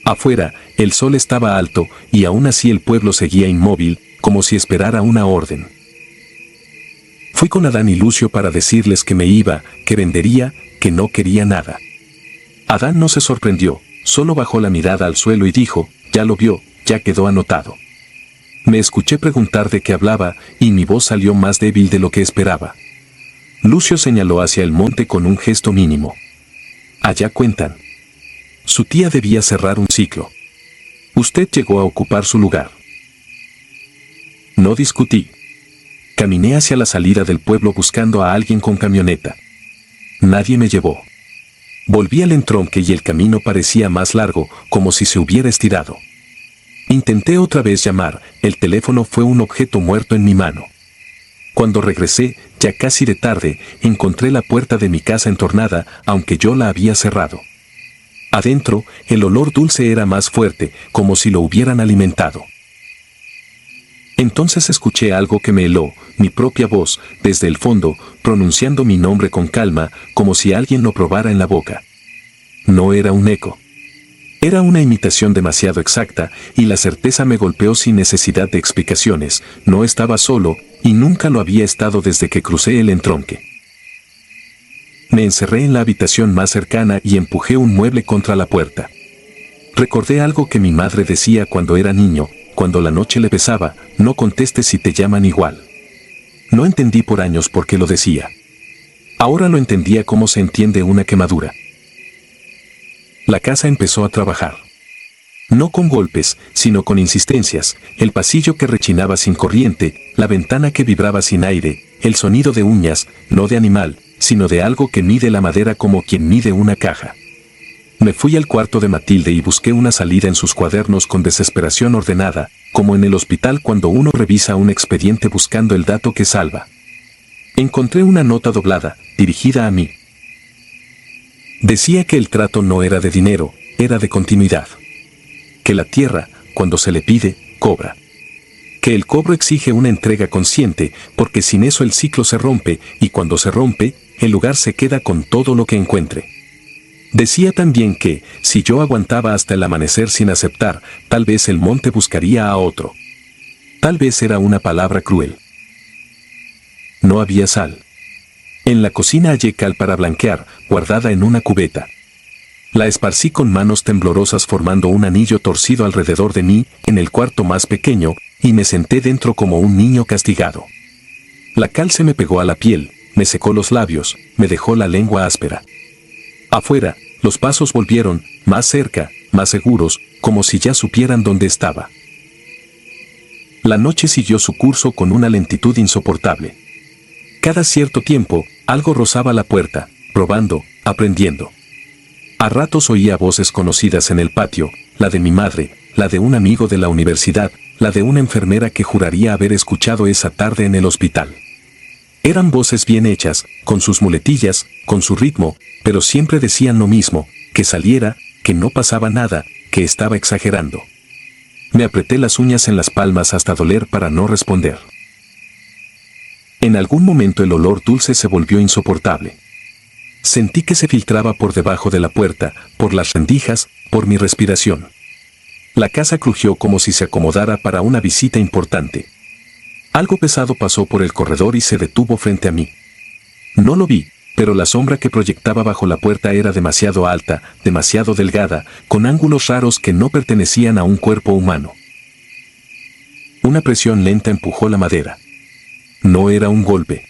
Afuera, el sol estaba alto, y aún así el pueblo seguía inmóvil, como si esperara una orden. Fui con Adán y Lucio para decirles que me iba, que vendería, que no quería nada. Adán no se sorprendió, solo bajó la mirada al suelo y dijo, ya lo vio, ya quedó anotado. Me escuché preguntar de qué hablaba, y mi voz salió más débil de lo que esperaba. Lucio señaló hacia el monte con un gesto mínimo. Allá cuentan. Su tía debía cerrar un ciclo. Usted llegó a ocupar su lugar. No discutí. Caminé hacia la salida del pueblo buscando a alguien con camioneta. Nadie me llevó. Volví al entronque y el camino parecía más largo, como si se hubiera estirado. Intenté otra vez llamar, el teléfono fue un objeto muerto en mi mano. Cuando regresé, ya casi de tarde, encontré la puerta de mi casa entornada, aunque yo la había cerrado. Adentro, el olor dulce era más fuerte, como si lo hubieran alimentado. Entonces escuché algo que me heló, mi propia voz, desde el fondo, pronunciando mi nombre con calma, como si alguien lo probara en la boca. No era un eco. Era una imitación demasiado exacta, y la certeza me golpeó sin necesidad de explicaciones. No estaba solo, y nunca lo había estado desde que crucé el entronque. Me encerré en la habitación más cercana y empujé un mueble contra la puerta. Recordé algo que mi madre decía cuando era niño, cuando la noche le pesaba: no contestes si te llaman igual. No entendí por años por qué lo decía. Ahora lo entendía como se entiende una quemadura. La casa empezó a trabajar. No con golpes, sino con insistencias, el pasillo que rechinaba sin corriente, la ventana que vibraba sin aire, el sonido de uñas, no de animal, sino de algo que mide la madera como quien mide una caja. Me fui al cuarto de Matilde y busqué una salida en sus cuadernos con desesperación ordenada, como en el hospital cuando uno revisa un expediente buscando el dato que salva. Encontré una nota doblada, dirigida a mí. Decía que el trato no era de dinero, era de continuidad. Que la tierra, cuando se le pide, cobra. Que el cobro exige una entrega consciente, porque sin eso el ciclo se rompe, y cuando se rompe, el lugar se queda con todo lo que encuentre. Decía también que, si yo aguantaba hasta el amanecer sin aceptar, tal vez el monte buscaría a otro. Tal vez era una palabra cruel. No había sal. En la cocina hallé cal para blanquear, guardada en una cubeta. La esparcí con manos temblorosas formando un anillo torcido alrededor de mí, en el cuarto más pequeño, y me senté dentro como un niño castigado. La cal se me pegó a la piel, me secó los labios, me dejó la lengua áspera. Afuera, los pasos volvieron, más cerca, más seguros, como si ya supieran dónde estaba. La noche siguió su curso con una lentitud insoportable. Cada cierto tiempo, algo rozaba la puerta, probando, aprendiendo. A ratos oía voces conocidas en el patio, la de mi madre, la de un amigo de la universidad, la de una enfermera que juraría haber escuchado esa tarde en el hospital. Eran voces bien hechas, con sus muletillas, con su ritmo, pero siempre decían lo mismo: que saliera, que no pasaba nada, que estaba exagerando. Me apreté las uñas en las palmas hasta doler para no responder. En algún momento el olor dulce se volvió insoportable. Sentí que se filtraba por debajo de la puerta, por las rendijas, por mi respiración. La casa crujió como si se acomodara para una visita importante. Algo pesado pasó por el corredor y se detuvo frente a mí. No lo vi, pero la sombra que proyectaba bajo la puerta era demasiado alta, demasiado delgada, con ángulos raros que no pertenecían a un cuerpo humano. Una presión lenta empujó la madera. No era un golpe.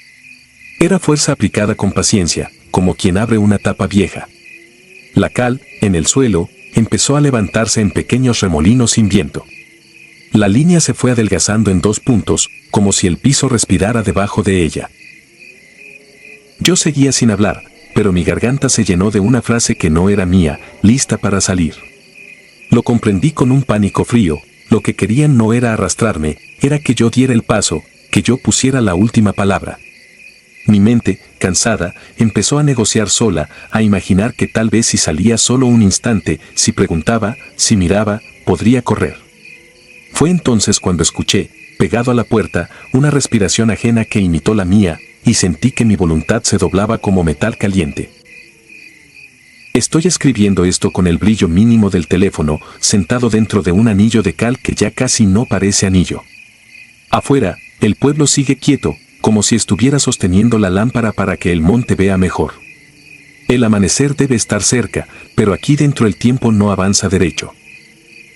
Era fuerza aplicada con paciencia, como quien abre una tapa vieja. La cal, en el suelo, empezó a levantarse en pequeños remolinos sin viento. La línea se fue adelgazando en 2 puntos, como si el piso respirara debajo de ella. Yo seguía sin hablar, pero mi garganta se llenó de una frase que no era mía, lista para salir. Lo comprendí con un pánico frío: lo que querían no era arrastrarme, era que yo diera el paso, que yo pusiera la última palabra. Mi mente, cansada, empezó a negociar sola, a imaginar que tal vez si salía solo un instante, si preguntaba, si miraba, podría correr. Fue entonces cuando escuché, pegado a la puerta, una respiración ajena que imitó la mía, y sentí que mi voluntad se doblaba como metal caliente. Estoy escribiendo esto con el brillo mínimo del teléfono, sentado dentro de un anillo de cal que ya casi no parece anillo. Afuera, el pueblo sigue quieto, como si estuviera sosteniendo la lámpara para que el monte vea mejor. El amanecer debe estar cerca, pero aquí dentro el tiempo no avanza derecho.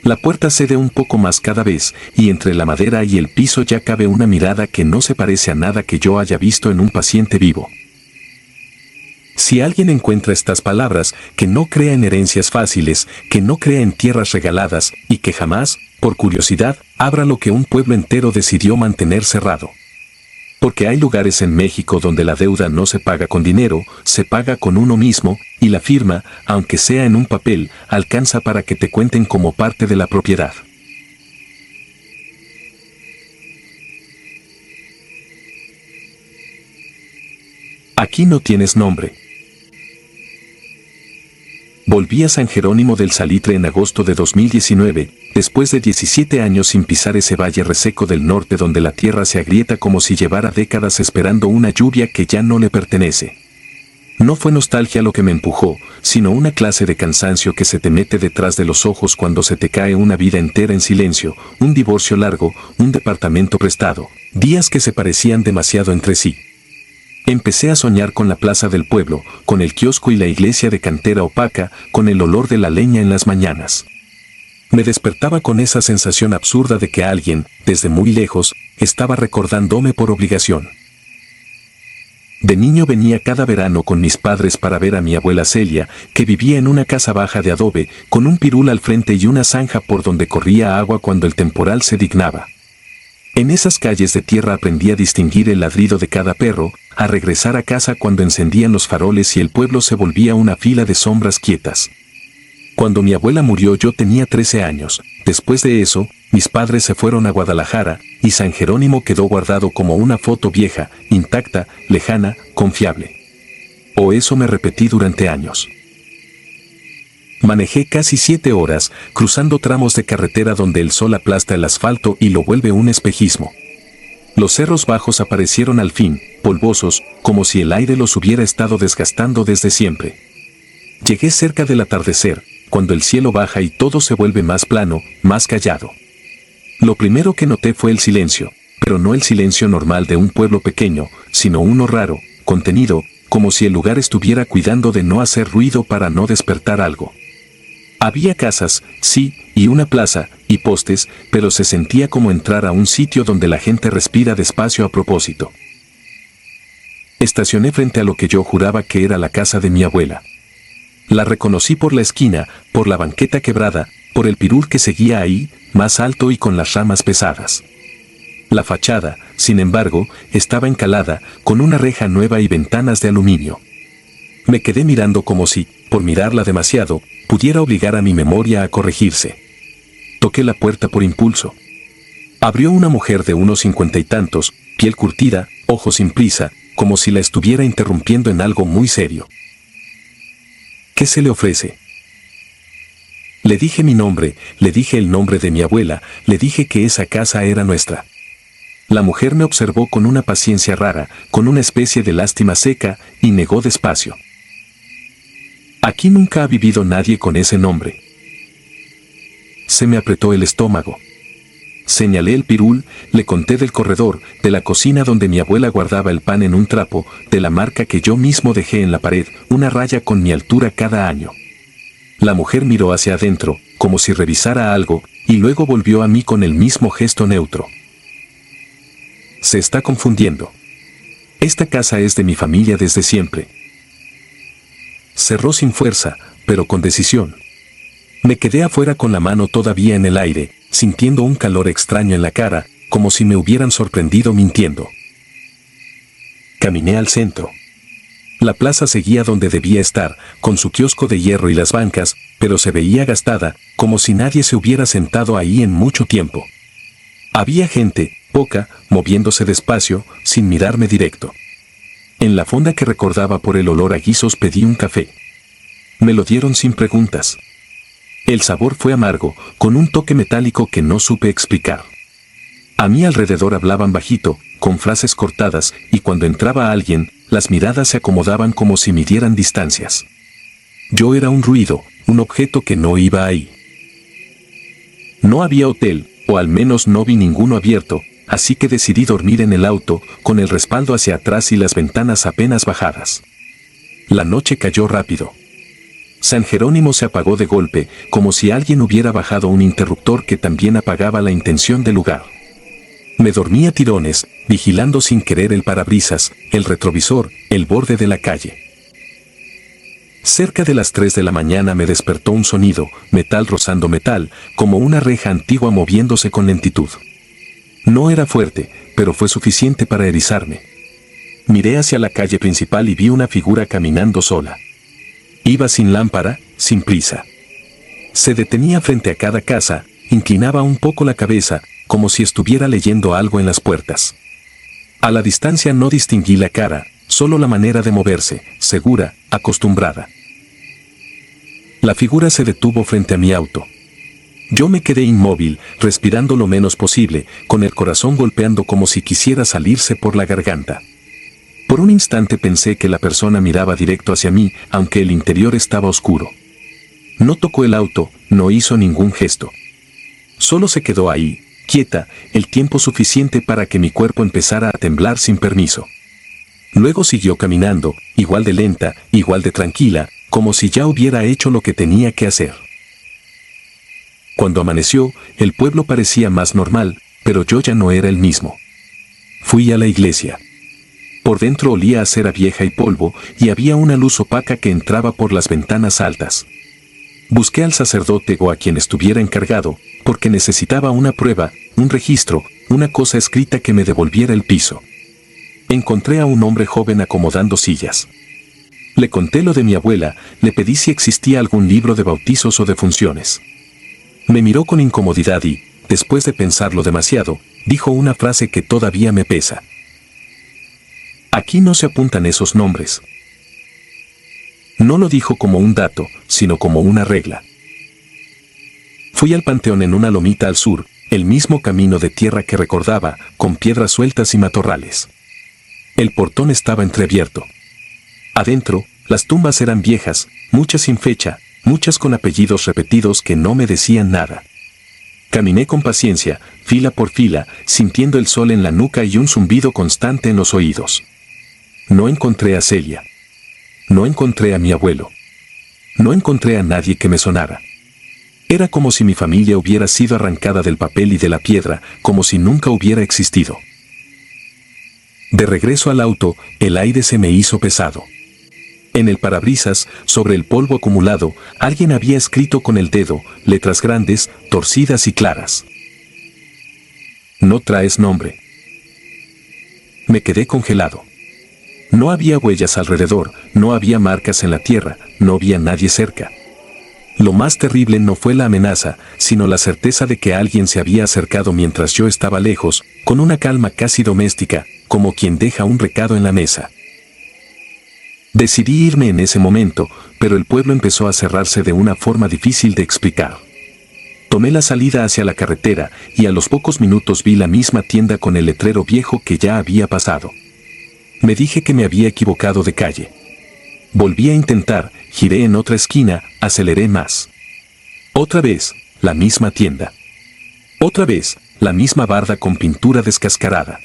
La puerta cede un poco más cada vez, y entre la madera y el piso ya cabe una mirada que no se parece a nada que yo haya visto en un paciente vivo. Si alguien encuentra estas palabras, que no crea en herencias fáciles, que no crea en tierras regaladas, y que jamás, por curiosidad, abra lo que un pueblo entero decidió mantener cerrado. Porque hay lugares en México donde la deuda no se paga con dinero, se paga con uno mismo, y la firma, aunque sea en un papel, alcanza para que te cuenten como parte de la propiedad. Aquí no tienes nombre. Volví a San Jerónimo del Salitre en agosto de 2019, después de 17 años sin pisar ese valle reseco del norte donde la tierra se agrieta como si llevara décadas esperando una lluvia que ya no le pertenece. No fue nostalgia lo que me empujó, sino una clase de cansancio que se te mete detrás de los ojos cuando se te cae una vida entera en silencio, un divorcio largo, un departamento prestado, días que se parecían demasiado entre sí. Empecé a soñar con la plaza del pueblo, con el kiosco y la iglesia de cantera opaca, con el olor de la leña en las mañanas. Me despertaba con esa sensación absurda de que alguien, desde muy lejos, estaba recordándome por obligación. De niño venía cada verano con mis padres para ver a mi abuela Celia, que vivía en una casa baja de adobe, con un pirul al frente y una zanja por donde corría agua cuando el temporal se dignaba. En esas calles de tierra aprendí a distinguir el ladrido de cada perro, a regresar a casa cuando encendían los faroles y el pueblo se volvía una fila de sombras quietas. Cuando mi abuela murió yo tenía 13 años. Después de eso, mis padres se fueron a Guadalajara, y San Jerónimo quedó guardado como una foto vieja, intacta, lejana, confiable. O eso me repetí durante años. Manejé casi 7 horas, cruzando tramos de carretera donde el sol aplasta el asfalto y lo vuelve un espejismo. Los cerros bajos aparecieron al fin, polvosos, como si el aire los hubiera estado desgastando desde siempre. Llegué cerca del atardecer, cuando el cielo baja y todo se vuelve más plano, más callado. Lo primero que noté fue el silencio, pero no el silencio normal de un pueblo pequeño, sino uno raro, contenido, como si el lugar estuviera cuidando de no hacer ruido para no despertar algo. Había casas, sí, y una plaza, y postes, pero se sentía como entrar a un sitio donde la gente respira despacio a propósito. Estacioné frente a lo que yo juraba que era la casa de mi abuela. La reconocí por la esquina, por la banqueta quebrada, por el pirul que seguía ahí, más alto y con las ramas pesadas. La fachada, sin embargo, estaba encalada, con una reja nueva y ventanas de aluminio. Me quedé mirando como si, por mirarla demasiado, pudiera obligar a mi memoria a corregirse. Toqué la puerta por impulso. Abrió una mujer de unos 50 y tantos, piel curtida, ojos sin prisa, como si la estuviera interrumpiendo en algo muy serio. ¿Qué se le ofrece? Le dije mi nombre, le dije el nombre de mi abuela, le dije que esa casa era nuestra. La mujer me observó con una paciencia rara, con una especie de lástima seca, y negó despacio. Aquí nunca ha vivido nadie con ese nombre. Se me apretó el estómago. Señalé el pirul, le conté del corredor, de la cocina donde mi abuela guardaba el pan en un trapo, de la marca que yo mismo dejé en la pared, una raya con mi altura cada año. La mujer miró hacia adentro, como si revisara algo, y luego volvió a mí con el mismo gesto neutro. Se está confundiendo. Esta casa es de mi familia desde siempre. Cerró sin fuerza, pero con decisión. Me quedé afuera con la mano todavía en el aire, sintiendo un calor extraño en la cara, como si me hubieran sorprendido mintiendo. Caminé al centro. La plaza seguía donde debía estar, con su kiosco de hierro y las bancas, pero se veía gastada, como si nadie se hubiera sentado ahí en mucho tiempo. Había gente, poca, moviéndose despacio, sin mirarme directo. En la fonda que recordaba por el olor a guisos pedí un café. Me lo dieron sin preguntas. El sabor fue amargo, con un toque metálico que no supe explicar. A mi alrededor hablaban bajito, con frases cortadas, y cuando entraba alguien, las miradas se acomodaban como si midieran distancias. Yo era un ruido, un objeto que no iba ahí. No había hotel, o al menos no vi ninguno abierto, así que decidí dormir en el auto, con el respaldo hacia atrás y las ventanas apenas bajadas. La noche cayó rápido. San Jerónimo se apagó de golpe, como si alguien hubiera bajado un interruptor que también apagaba la intención del lugar. Me dormí a tirones, vigilando sin querer el parabrisas, el retrovisor, el borde de la calle. Cerca de las 3 de la mañana me despertó un sonido, metal rozando metal, como una reja antigua moviéndose con lentitud. No era fuerte, pero fue suficiente para erizarme. Miré hacia la calle principal y vi una figura caminando sola. Iba sin lámpara, sin prisa. Se detenía frente a cada casa, inclinaba un poco la cabeza, como si estuviera leyendo algo en las puertas. A la distancia no distinguí la cara, solo la manera de moverse, segura, acostumbrada. La figura se detuvo frente a mi auto. Yo me quedé inmóvil, respirando lo menos posible, con el corazón golpeando como si quisiera salirse por la garganta. Por un instante pensé que la persona miraba directo hacia mí, aunque el interior estaba oscuro. No tocó el auto, no hizo ningún gesto. Solo se quedó ahí, quieta, el tiempo suficiente para que mi cuerpo empezara a temblar sin permiso. Luego siguió caminando, igual de lenta, igual de tranquila, como si ya hubiera hecho lo que tenía que hacer. Cuando amaneció, el pueblo parecía más normal, pero yo ya no era el mismo. Fui a la iglesia. Por dentro olía a cera vieja y polvo, y había una luz opaca que entraba por las ventanas altas. Busqué al sacerdote o a quien estuviera encargado, porque necesitaba una prueba, un registro, una cosa escrita que me devolviera el piso. Encontré a un hombre joven acomodando sillas. Le conté lo de mi abuela, le pedí si existía algún libro de bautizos o de funciones. Me miró con incomodidad y, después de pensarlo demasiado, dijo una frase que todavía me pesa. Aquí no se apuntan esos nombres. No lo dijo como un dato, sino como una regla. Fui al panteón en una lomita al sur, el mismo camino de tierra que recordaba, con piedras sueltas y matorrales. El portón estaba entreabierto. Adentro, las tumbas eran viejas, muchas sin fecha, muchas con apellidos repetidos que no me decían nada. Caminé con paciencia, fila por fila, sintiendo el sol en la nuca y un zumbido constante en los oídos. No encontré a Celia. No encontré a mi abuelo. No encontré a nadie que me sonara. Era como si mi familia hubiera sido arrancada del papel y de la piedra, como si nunca hubiera existido. De regreso al auto, el aire se me hizo pesado. En el parabrisas, sobre el polvo acumulado, alguien había escrito con el dedo, letras grandes, torcidas y claras. No traes nombre. Me quedé congelado. No había huellas alrededor, no había marcas en la tierra, no había nadie cerca. Lo más terrible no fue la amenaza, sino la certeza de que alguien se había acercado mientras yo estaba lejos, con una calma casi doméstica, como quien deja un recado en la mesa. Decidí irme en ese momento, pero el pueblo empezó a cerrarse de una forma difícil de explicar. Tomé la salida hacia la carretera y a los pocos minutos vi la misma tienda con el letrero viejo que ya había pasado. Me dije que me había equivocado de calle. Volví a intentar, giré en otra esquina, aceleré más. Otra vez, la misma tienda. Otra vez, la misma barda con pintura descascarada.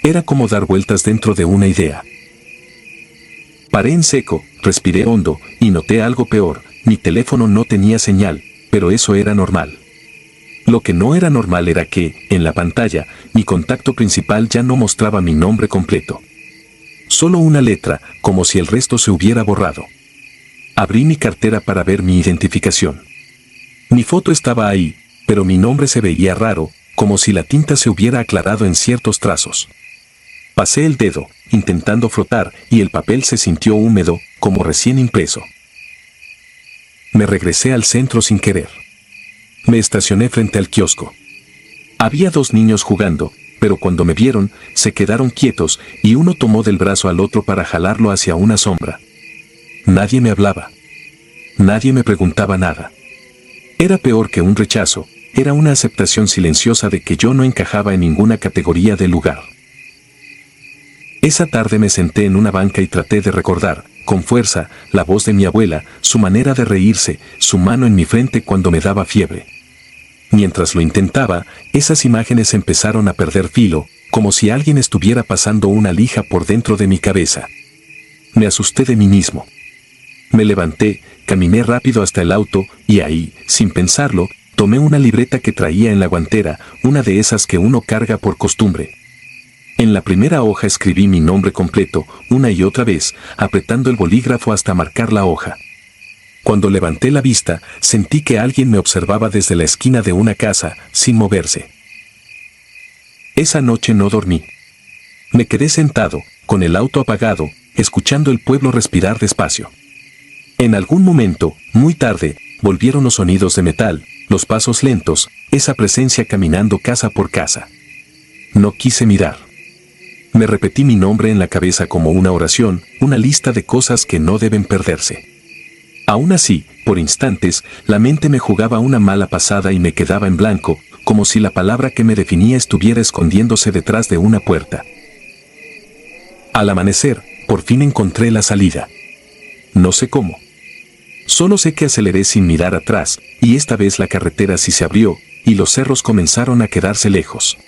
Era como dar vueltas dentro de una idea. Paré en seco, respiré hondo, y noté algo peor, mi teléfono no tenía señal, pero eso era normal. Lo que no era normal era que, en la pantalla, mi contacto principal ya no mostraba mi nombre completo. Solo una letra, como si el resto se hubiera borrado. Abrí mi cartera para ver mi identificación. Mi foto estaba ahí, pero mi nombre se veía raro, como si la tinta se hubiera aclarado en ciertos trazos. Pasé el dedo, intentando frotar, y el papel se sintió húmedo, como recién impreso. Me regresé al centro sin querer. Me estacioné frente al kiosco. Había 2 niños jugando, pero cuando me vieron, se quedaron quietos y uno tomó del brazo al otro para jalarlo hacia una sombra. Nadie me hablaba. Nadie me preguntaba nada. Era peor que un rechazo, era una aceptación silenciosa de que yo no encajaba en ninguna categoría del lugar. Esa tarde me senté en una banca y traté de recordar, con fuerza, la voz de mi abuela, su manera de reírse, su mano en mi frente cuando me daba fiebre. Mientras lo intentaba, esas imágenes empezaron a perder filo, como si alguien estuviera pasando una lija por dentro de mi cabeza. Me asusté de mí mismo. Me levanté, caminé rápido hasta el auto, y ahí, sin pensarlo, tomé una libreta que traía en la guantera, una de esas que uno carga por costumbre. En la primera hoja escribí mi nombre completo, una y otra vez, apretando el bolígrafo hasta marcar la hoja. Cuando levanté la vista, sentí que alguien me observaba desde la esquina de una casa, sin moverse. Esa noche no dormí. Me quedé sentado, con el auto apagado, escuchando el pueblo respirar despacio. En algún momento, muy tarde, volvieron los sonidos de metal, los pasos lentos, esa presencia caminando casa por casa. No quise mirar. Me repetí mi nombre en la cabeza como una oración, una lista de cosas que no deben perderse. Aún así, por instantes, la mente me jugaba una mala pasada y me quedaba en blanco, como si la palabra que me definía estuviera escondiéndose detrás de una puerta. Al amanecer, por fin encontré la salida. No sé cómo. Solo sé que aceleré sin mirar atrás, y esta vez la carretera sí se abrió, y los cerros comenzaron a quedarse lejos.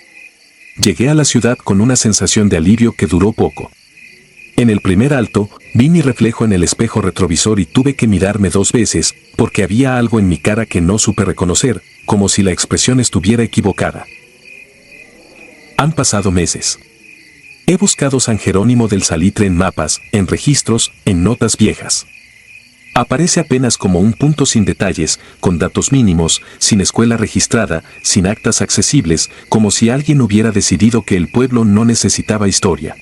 Llegué a la ciudad con una sensación de alivio que duró poco. En el primer alto, vi mi reflejo en el espejo retrovisor y tuve que mirarme 2 veces, porque había algo en mi cara que no supe reconocer, como si la expresión estuviera equivocada. Han pasado meses. He buscado San Jerónimo del Salitre en mapas, en registros, en notas viejas. Aparece apenas como un punto sin detalles, con datos mínimos, sin escuela registrada, sin actas accesibles, como si alguien hubiera decidido que el pueblo no necesitaba historia.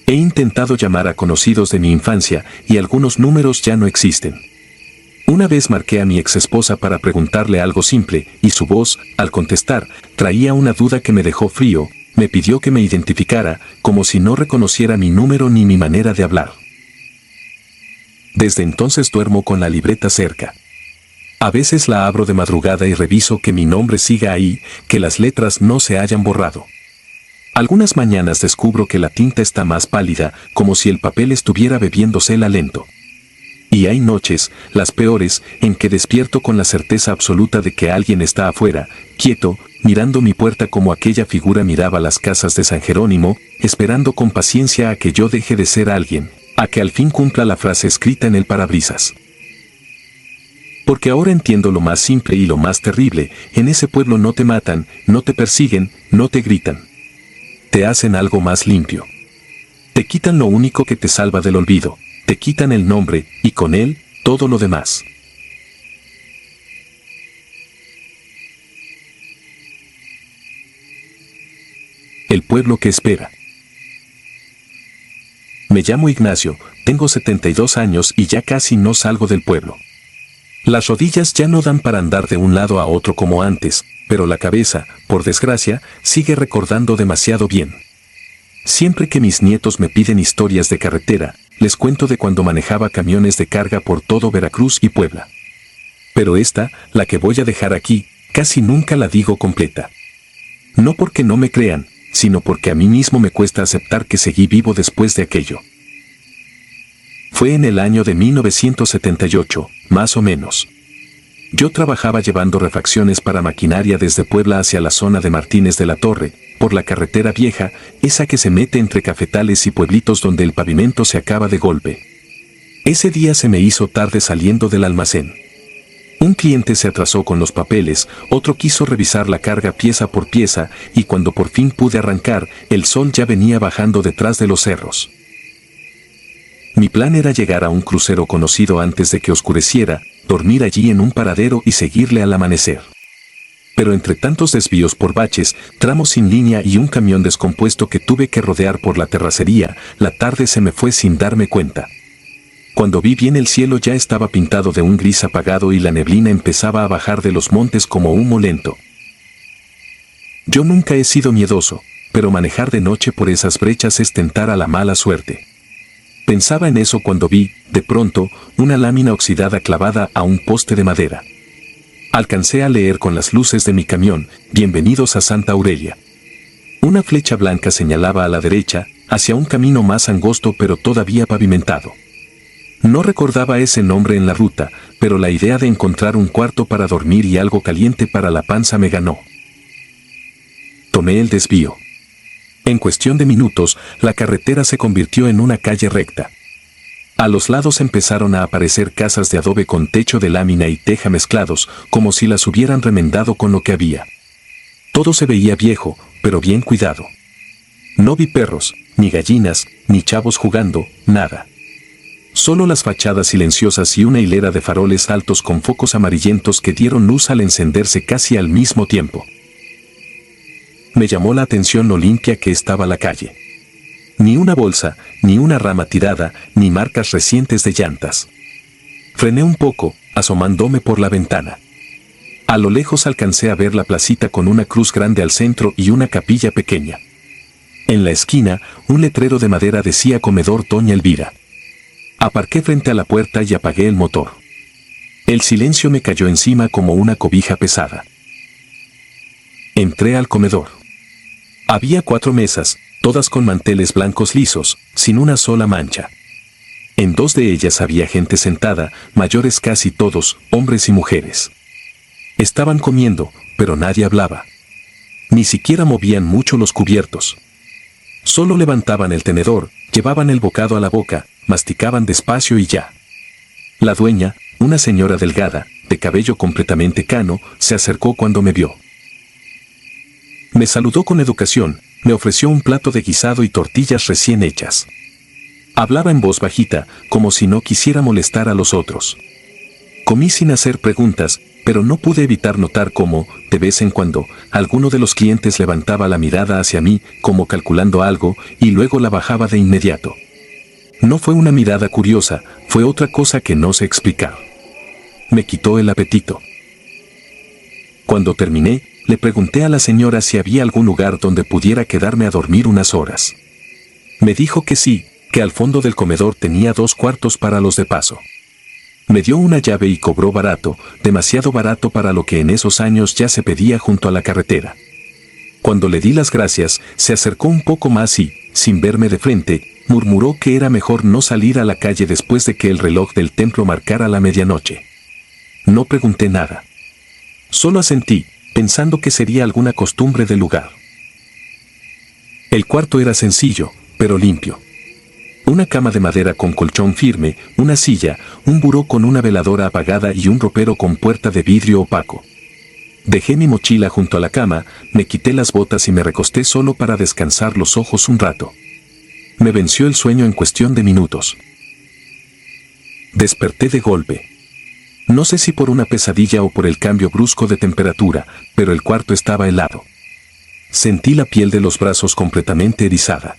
He intentado llamar a conocidos de mi infancia y algunos números ya no existen. Una vez marqué a mi exesposa para preguntarle algo simple, y su voz, al contestar, traía una duda que me dejó frío. Me pidió que me identificara, como si no reconociera mi número ni mi manera de hablar. Desde entonces duermo con la libreta cerca. A veces la abro de madrugada y reviso que mi nombre siga ahí, que las letras no se hayan borrado. Algunas mañanas descubro que la tinta está más pálida, como si el papel estuviera bebiéndosela lento. Y hay noches, las peores, en que despierto con la certeza absoluta de que alguien está afuera, quieto, mirando mi puerta como aquella figura miraba las casas de San Jerónimo, esperando con paciencia a que yo deje de ser alguien, a que al fin cumpla la frase escrita en el parabrisas. Porque ahora entiendo lo más simple y lo más terrible, en ese pueblo no te matan, no te persiguen, no te gritan. Te hacen algo más limpio. Te quitan lo único que te salva del olvido, te quitan el nombre, y con él, todo lo demás. El pueblo que espera. Me llamo Ignacio, tengo 72 años y ya casi no salgo del pueblo. Las rodillas ya no dan para andar de un lado a otro como antes, pero la cabeza, por desgracia, sigue recordando demasiado bien. Siempre que mis nietos me piden historias de carretera, les cuento de cuando manejaba camiones de carga por todo Veracruz y Puebla. Pero esta, la que voy a dejar aquí, casi nunca la digo completa. No porque no me crean, sino porque a mí mismo me cuesta aceptar que seguí vivo después de aquello. Fue en el año de 1978, más o menos. Yo trabajaba llevando refacciones para maquinaria desde Puebla hacia la zona de Martínez de la Torre, por la carretera vieja, esa que se mete entre cafetales y pueblitos donde el pavimento se acaba de golpe. Ese día se me hizo tarde saliendo del almacén. Un cliente se atrasó con los papeles, otro quiso revisar la carga pieza por pieza, y cuando por fin pude arrancar, el sol ya venía bajando detrás de los cerros. Mi plan era llegar a un crucero conocido antes de que oscureciera, dormir allí en un paradero y seguirle al amanecer. Pero entre tantos desvíos por baches, tramos sin línea y un camión descompuesto que tuve que rodear por la terracería, la tarde se me fue sin darme cuenta. Cuando vi bien el cielo ya estaba pintado de un gris apagado y la neblina empezaba a bajar de los montes como humo lento. Yo nunca he sido miedoso, pero manejar de noche por esas brechas es tentar a la mala suerte. Pensaba en eso cuando vi, de pronto, una lámina oxidada clavada a un poste de madera. Alcancé a leer con las luces de mi camión, «Bienvenidos a Santa Aurelia». Una flecha blanca señalaba a la derecha, hacia un camino más angosto pero todavía pavimentado. No recordaba ese nombre en la ruta, pero la idea de encontrar un cuarto para dormir y algo caliente para la panza me ganó. Tomé el desvío. En cuestión de minutos, la carretera se convirtió en una calle recta. A los lados empezaron a aparecer casas de adobe con techo de lámina y teja mezclados, como si las hubieran remendado con lo que había. Todo se veía viejo, pero bien cuidado. No vi perros, ni gallinas, ni chavos jugando, nada. Solo las fachadas silenciosas y una hilera de faroles altos con focos amarillentos que dieron luz al encenderse casi al mismo tiempo. Me llamó la atención lo limpia que estaba la calle. Ni una bolsa, ni una rama tirada, ni marcas recientes de llantas. Frené un poco, asomándome por la ventana. A lo lejos alcancé a ver la placita con una cruz grande al centro y una capilla pequeña. En la esquina, un letrero de madera decía comedor Doña Elvira. Aparqué frente a la puerta y apagué el motor. El silencio me cayó encima como una cobija pesada. Entré al comedor. Había 4 mesas, todas con manteles blancos lisos, sin una sola mancha. En 2 de ellas había gente sentada, mayores casi todos, hombres y mujeres. Estaban comiendo, pero nadie hablaba. Ni siquiera movían mucho los cubiertos. Solo levantaban el tenedor, llevaban el bocado a la boca, masticaban despacio y ya. La dueña, una señora delgada, de cabello completamente cano, se acercó cuando me vio. Me saludó con educación, me ofreció un plato de guisado y tortillas recién hechas. Hablaba en voz bajita, como si no quisiera molestar a los otros. Comí sin hacer preguntas, pero no pude evitar notar cómo, de vez en cuando, alguno de los clientes levantaba la mirada hacia mí, como calculando algo, y luego la bajaba de inmediato. No fue una mirada curiosa, fue otra cosa que no sé explicar. Me quitó el apetito. Cuando terminé, le pregunté a la señora si había algún lugar donde pudiera quedarme a dormir unas horas. Me dijo que sí, que al fondo del comedor tenía 2 cuartos para los de paso. Me dio una llave y cobró barato, demasiado barato para lo que en esos años ya se pedía junto a la carretera. Cuando le di las gracias, se acercó un poco más y, sin verme de frente, murmuró que era mejor no salir a la calle después de que el reloj del templo marcara la medianoche. No pregunté nada. Solo asentí, pensando que sería alguna costumbre del lugar. El cuarto era sencillo, pero limpio. Una cama de madera con colchón firme, una silla, un buró con una veladora apagada y un ropero con puerta de vidrio opaco. Dejé mi mochila junto a la cama, me quité las botas y me recosté solo para descansar los ojos un rato. Me venció el sueño en cuestión de minutos. Desperté de golpe. No sé si por una pesadilla o por el cambio brusco de temperatura, pero el cuarto estaba helado. Sentí la piel de los brazos completamente erizada.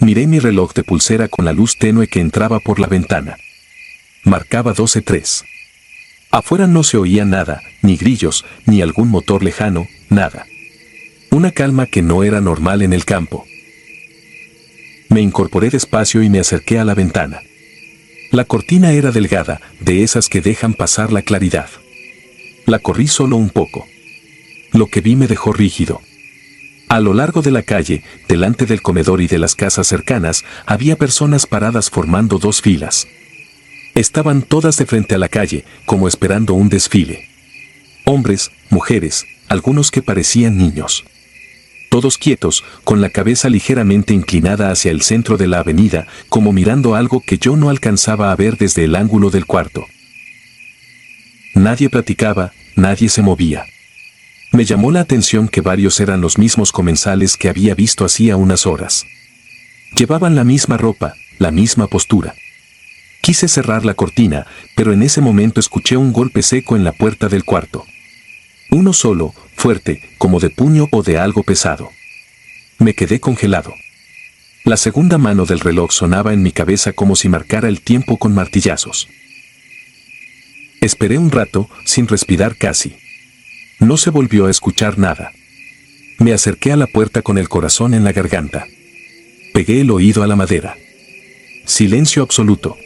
Miré mi reloj de pulsera con la luz tenue que entraba por la ventana. Marcaba 12:03. Afuera no se oía nada, ni grillos, ni algún motor lejano, nada. Una calma que no era normal en el campo. Me incorporé despacio y me acerqué a la ventana. La cortina era delgada, de esas que dejan pasar la claridad. La corrí solo un poco. Lo que vi me dejó rígido. A lo largo de la calle, delante del comedor y de las casas cercanas, había personas paradas formando 2 filas. Estaban todas de frente a la calle, como esperando un desfile. Hombres, mujeres, algunos que parecían niños. Todos quietos, con la cabeza ligeramente inclinada hacia el centro de la avenida, como mirando algo que yo no alcanzaba a ver desde el ángulo del cuarto. Nadie platicaba, nadie se movía. Me llamó la atención que varios eran los mismos comensales que había visto hacía unas horas. Llevaban la misma ropa, la misma postura. Quise cerrar la cortina, pero en ese momento escuché un golpe seco en la puerta del cuarto. Uno solo, fuerte, como de puño o de algo pesado. Me quedé congelado. La segunda mano del reloj sonaba en mi cabeza como si marcara el tiempo con martillazos. Esperé un rato, sin respirar casi. No se volvió a escuchar nada. Me acerqué a la puerta con el corazón en la garganta. Pegué el oído a la madera. Silencio absoluto.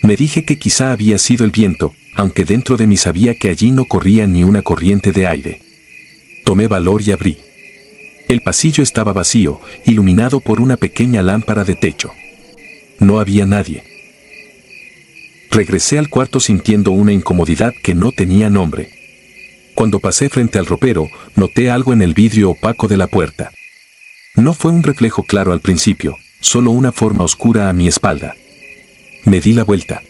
Me dije que quizá había sido el viento, aunque dentro de mí sabía que allí no corría ni una corriente de aire. Tomé valor y abrí. El pasillo estaba vacío, iluminado por una pequeña lámpara de techo. No había nadie. Regresé al cuarto sintiendo una incomodidad que no tenía nombre. Cuando pasé frente al ropero, noté algo en el vidrio opaco de la puerta. No fue un reflejo claro al principio, solo una forma oscura a mi espalda. Me di la vuelta.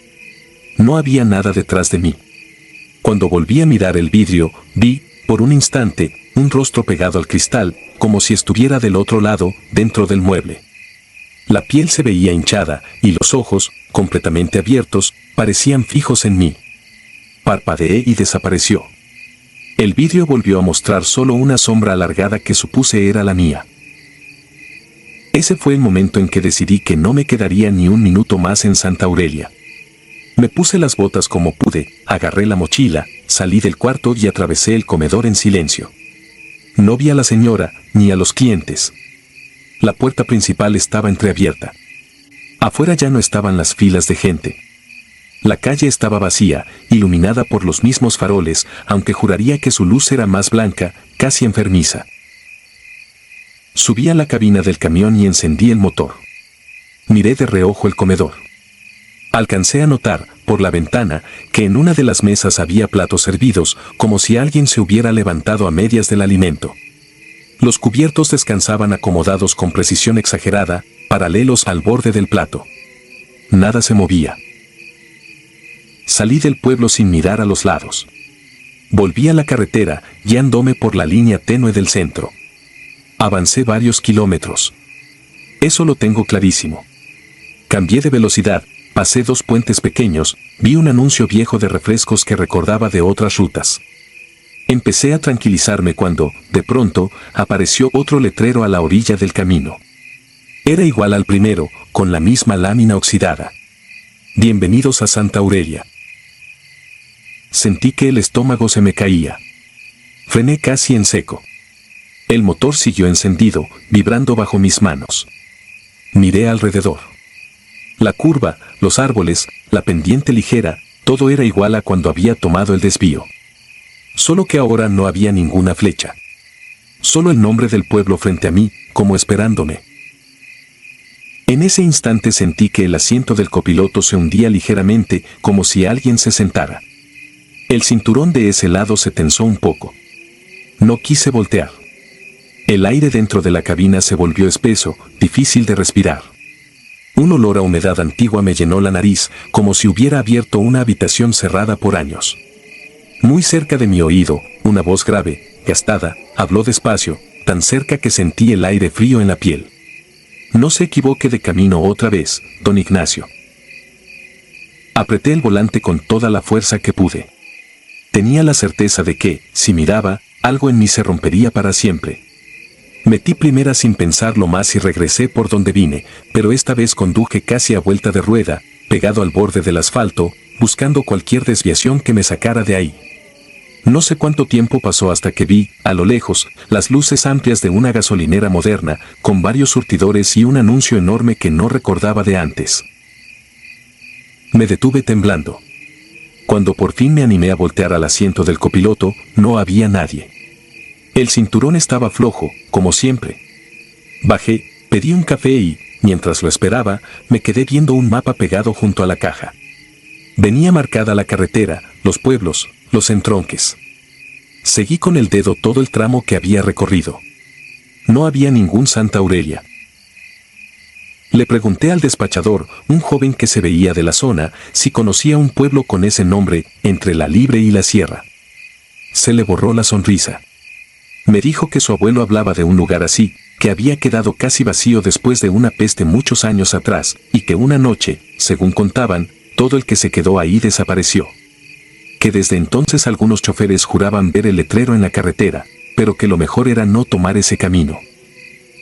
No había nada detrás de mí. Cuando volví a mirar el vidrio, vi, por un instante, un rostro pegado al cristal, como si estuviera del otro lado, dentro del mueble. La piel se veía hinchada, y los ojos, completamente abiertos, parecían fijos en mí. Parpadeé y desapareció. El vidrio volvió a mostrar solo una sombra alargada que supuse era la mía. Ese fue el momento en que decidí que no me quedaría ni un minuto más en Santa Aurelia. Me puse las botas como pude, agarré la mochila, salí del cuarto y atravesé el comedor en silencio. No vi a la señora, ni a los clientes. La puerta principal estaba entreabierta. Afuera ya no estaban las filas de gente. La calle estaba vacía, iluminada por los mismos faroles, aunque juraría que su luz era más blanca, casi enfermiza. Subí a la cabina del camión y encendí el motor. Miré de reojo el comedor. Alcancé a notar, por la ventana, que en una de las mesas había platos servidos, como si alguien se hubiera levantado a medias del alimento. Los cubiertos descansaban acomodados con precisión exagerada, paralelos al borde del plato. Nada se movía. Salí del pueblo sin mirar a los lados. Volví a la carretera, guiándome por la línea tenue del centro. Avancé varios kilómetros. Eso lo tengo clarísimo. Cambié de velocidad, pasé 2 puentes pequeños, vi un anuncio viejo de refrescos que recordaba de otras rutas. Empecé a tranquilizarme cuando, de pronto, apareció otro letrero a la orilla del camino. Era igual al primero, con la misma lámina oxidada. Bienvenidos a Santa Aurelia. Sentí que el estómago se me caía. Frené casi en seco. El motor siguió encendido, vibrando bajo mis manos. Miré alrededor. La curva, los árboles, la pendiente ligera, todo era igual a cuando había tomado el desvío. Solo que ahora no había ninguna flecha. Solo el nombre del pueblo frente a mí, como esperándome. En ese instante sentí que el asiento del copiloto se hundía ligeramente, como si alguien se sentara. El cinturón de ese lado se tensó un poco. No quise voltear. El aire dentro de la cabina se volvió espeso, difícil de respirar. Un olor a humedad antigua me llenó la nariz, como si hubiera abierto una habitación cerrada por años. Muy cerca de mi oído, una voz grave, gastada, habló despacio, tan cerca que sentí el aire frío en la piel. No se equivoque de camino otra vez, don Ignacio. Apreté el volante con toda la fuerza que pude. Tenía la certeza de que, si miraba, algo en mí se rompería para siempre. Metí primera sin pensarlo más y regresé por donde vine, pero esta vez conduje casi a vuelta de rueda, pegado al borde del asfalto, buscando cualquier desviación que me sacara de ahí. No sé cuánto tiempo pasó hasta que vi, a lo lejos, las luces amplias de una gasolinera moderna, con varios surtidores y un anuncio enorme que no recordaba de antes. Me detuve temblando. Cuando por fin me animé a voltear al asiento del copiloto, no había nadie. El cinturón estaba flojo, como siempre. Bajé, pedí un café y, mientras lo esperaba, me quedé viendo un mapa pegado junto a la caja. Venía marcada la carretera, los pueblos, los entronques. Seguí con el dedo todo el tramo que había recorrido. No había ningún Santa Aurelia. Le pregunté al despachador, un joven que se veía de la zona, si conocía un pueblo con ese nombre, entre la Libre y la Sierra. Se le borró la sonrisa. Me dijo que su abuelo hablaba de un lugar así, que había quedado casi vacío después de una peste muchos años atrás, y que una noche, según contaban, todo el que se quedó ahí desapareció. Que desde entonces algunos choferes juraban ver el letrero en la carretera, pero que lo mejor era no tomar ese camino.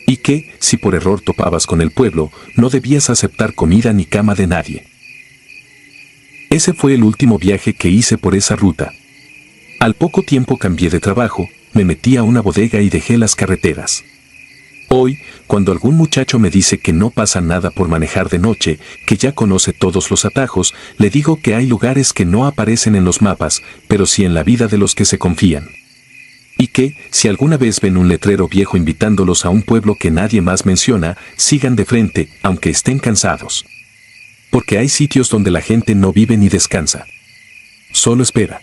Y que, si por error topabas con el pueblo, no debías aceptar comida ni cama de nadie. Ese fue el último viaje que hice por esa ruta. Al poco tiempo cambié de trabajo, me metí a una bodega y dejé las carreteras. Hoy, cuando algún muchacho me dice que no pasa nada por manejar de noche, que ya conoce todos los atajos, le digo que hay lugares que no aparecen en los mapas, pero sí en la vida de los que se confían. Y que, si alguna vez ven un letrero viejo invitándolos a un pueblo que nadie más menciona, sigan de frente, aunque estén cansados. Porque hay sitios donde la gente no vive ni descansa. Solo espera.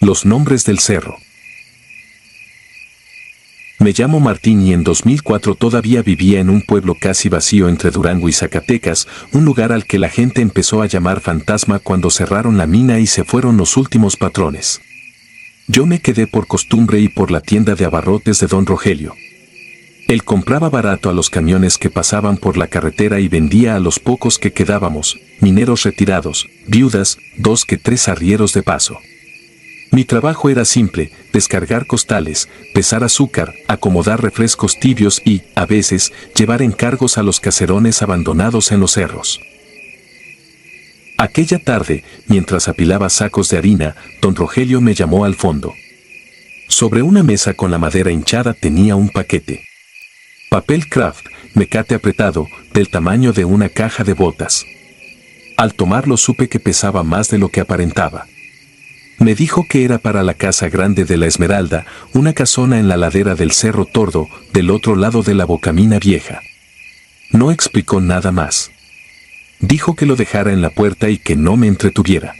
Los nombres del cerro. Me llamo Martín y en 2004 todavía vivía en un pueblo casi vacío entre Durango y Zacatecas, un lugar al que la gente empezó a llamar fantasma cuando cerraron la mina y se fueron los últimos patrones. Yo me quedé por costumbre y por la tienda de abarrotes de don Rogelio. Él compraba barato a los camiones que pasaban por la carretera y vendía a los pocos que quedábamos, mineros retirados, viudas, 2 que 3 arrieros de paso. Mi trabajo era simple, descargar costales, pesar azúcar, acomodar refrescos tibios y, a veces, llevar encargos a los caserones abandonados en los cerros. Aquella tarde, mientras apilaba sacos de harina, don Rogelio me llamó al fondo. Sobre una mesa con la madera hinchada tenía un paquete. Papel craft, mecate apretado, del tamaño de una caja de botas. Al tomarlo supe que pesaba más de lo que aparentaba. Me dijo que era para la casa grande de la Esmeralda, una casona en la ladera del Cerro Tordo, del otro lado de la Bocamina Vieja. No explicó nada más. Dijo que lo dejara en la puerta y que no me entretuviera.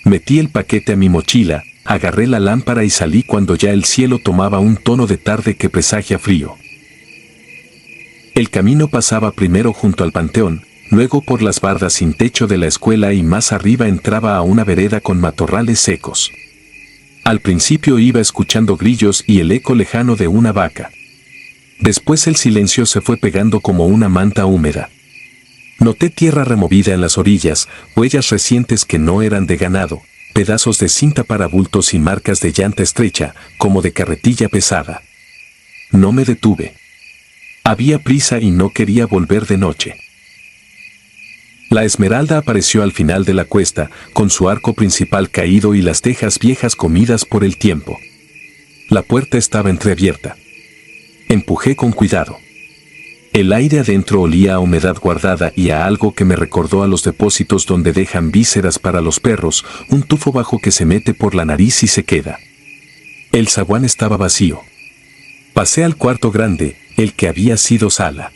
Metí el paquete a mi mochila, agarré la lámpara y salí cuando ya el cielo tomaba un tono de tarde que presagia frío. El camino pasaba primero junto al panteón, luego por las bardas sin techo de la escuela y más arriba entraba a una vereda con matorrales secos. Al principio iba escuchando grillos y el eco lejano de una vaca. Después el silencio se fue pegando como una manta húmeda. Noté tierra removida en las orillas, huellas recientes que no eran de ganado, pedazos de cinta para bultos y marcas de llanta estrecha, como de carretilla pesada. No me detuve. Había prisa y no quería volver de noche. La Esmeralda apareció al final de la cuesta, con su arco principal caído y las tejas viejas comidas por el tiempo. La puerta estaba entreabierta. Empujé con cuidado. El aire adentro olía a humedad guardada y a algo que me recordó a los depósitos donde dejan vísceras para los perros, un tufo bajo que se mete por la nariz y se queda. El zaguán estaba vacío. Pasé al cuarto grande, el que había sido sala.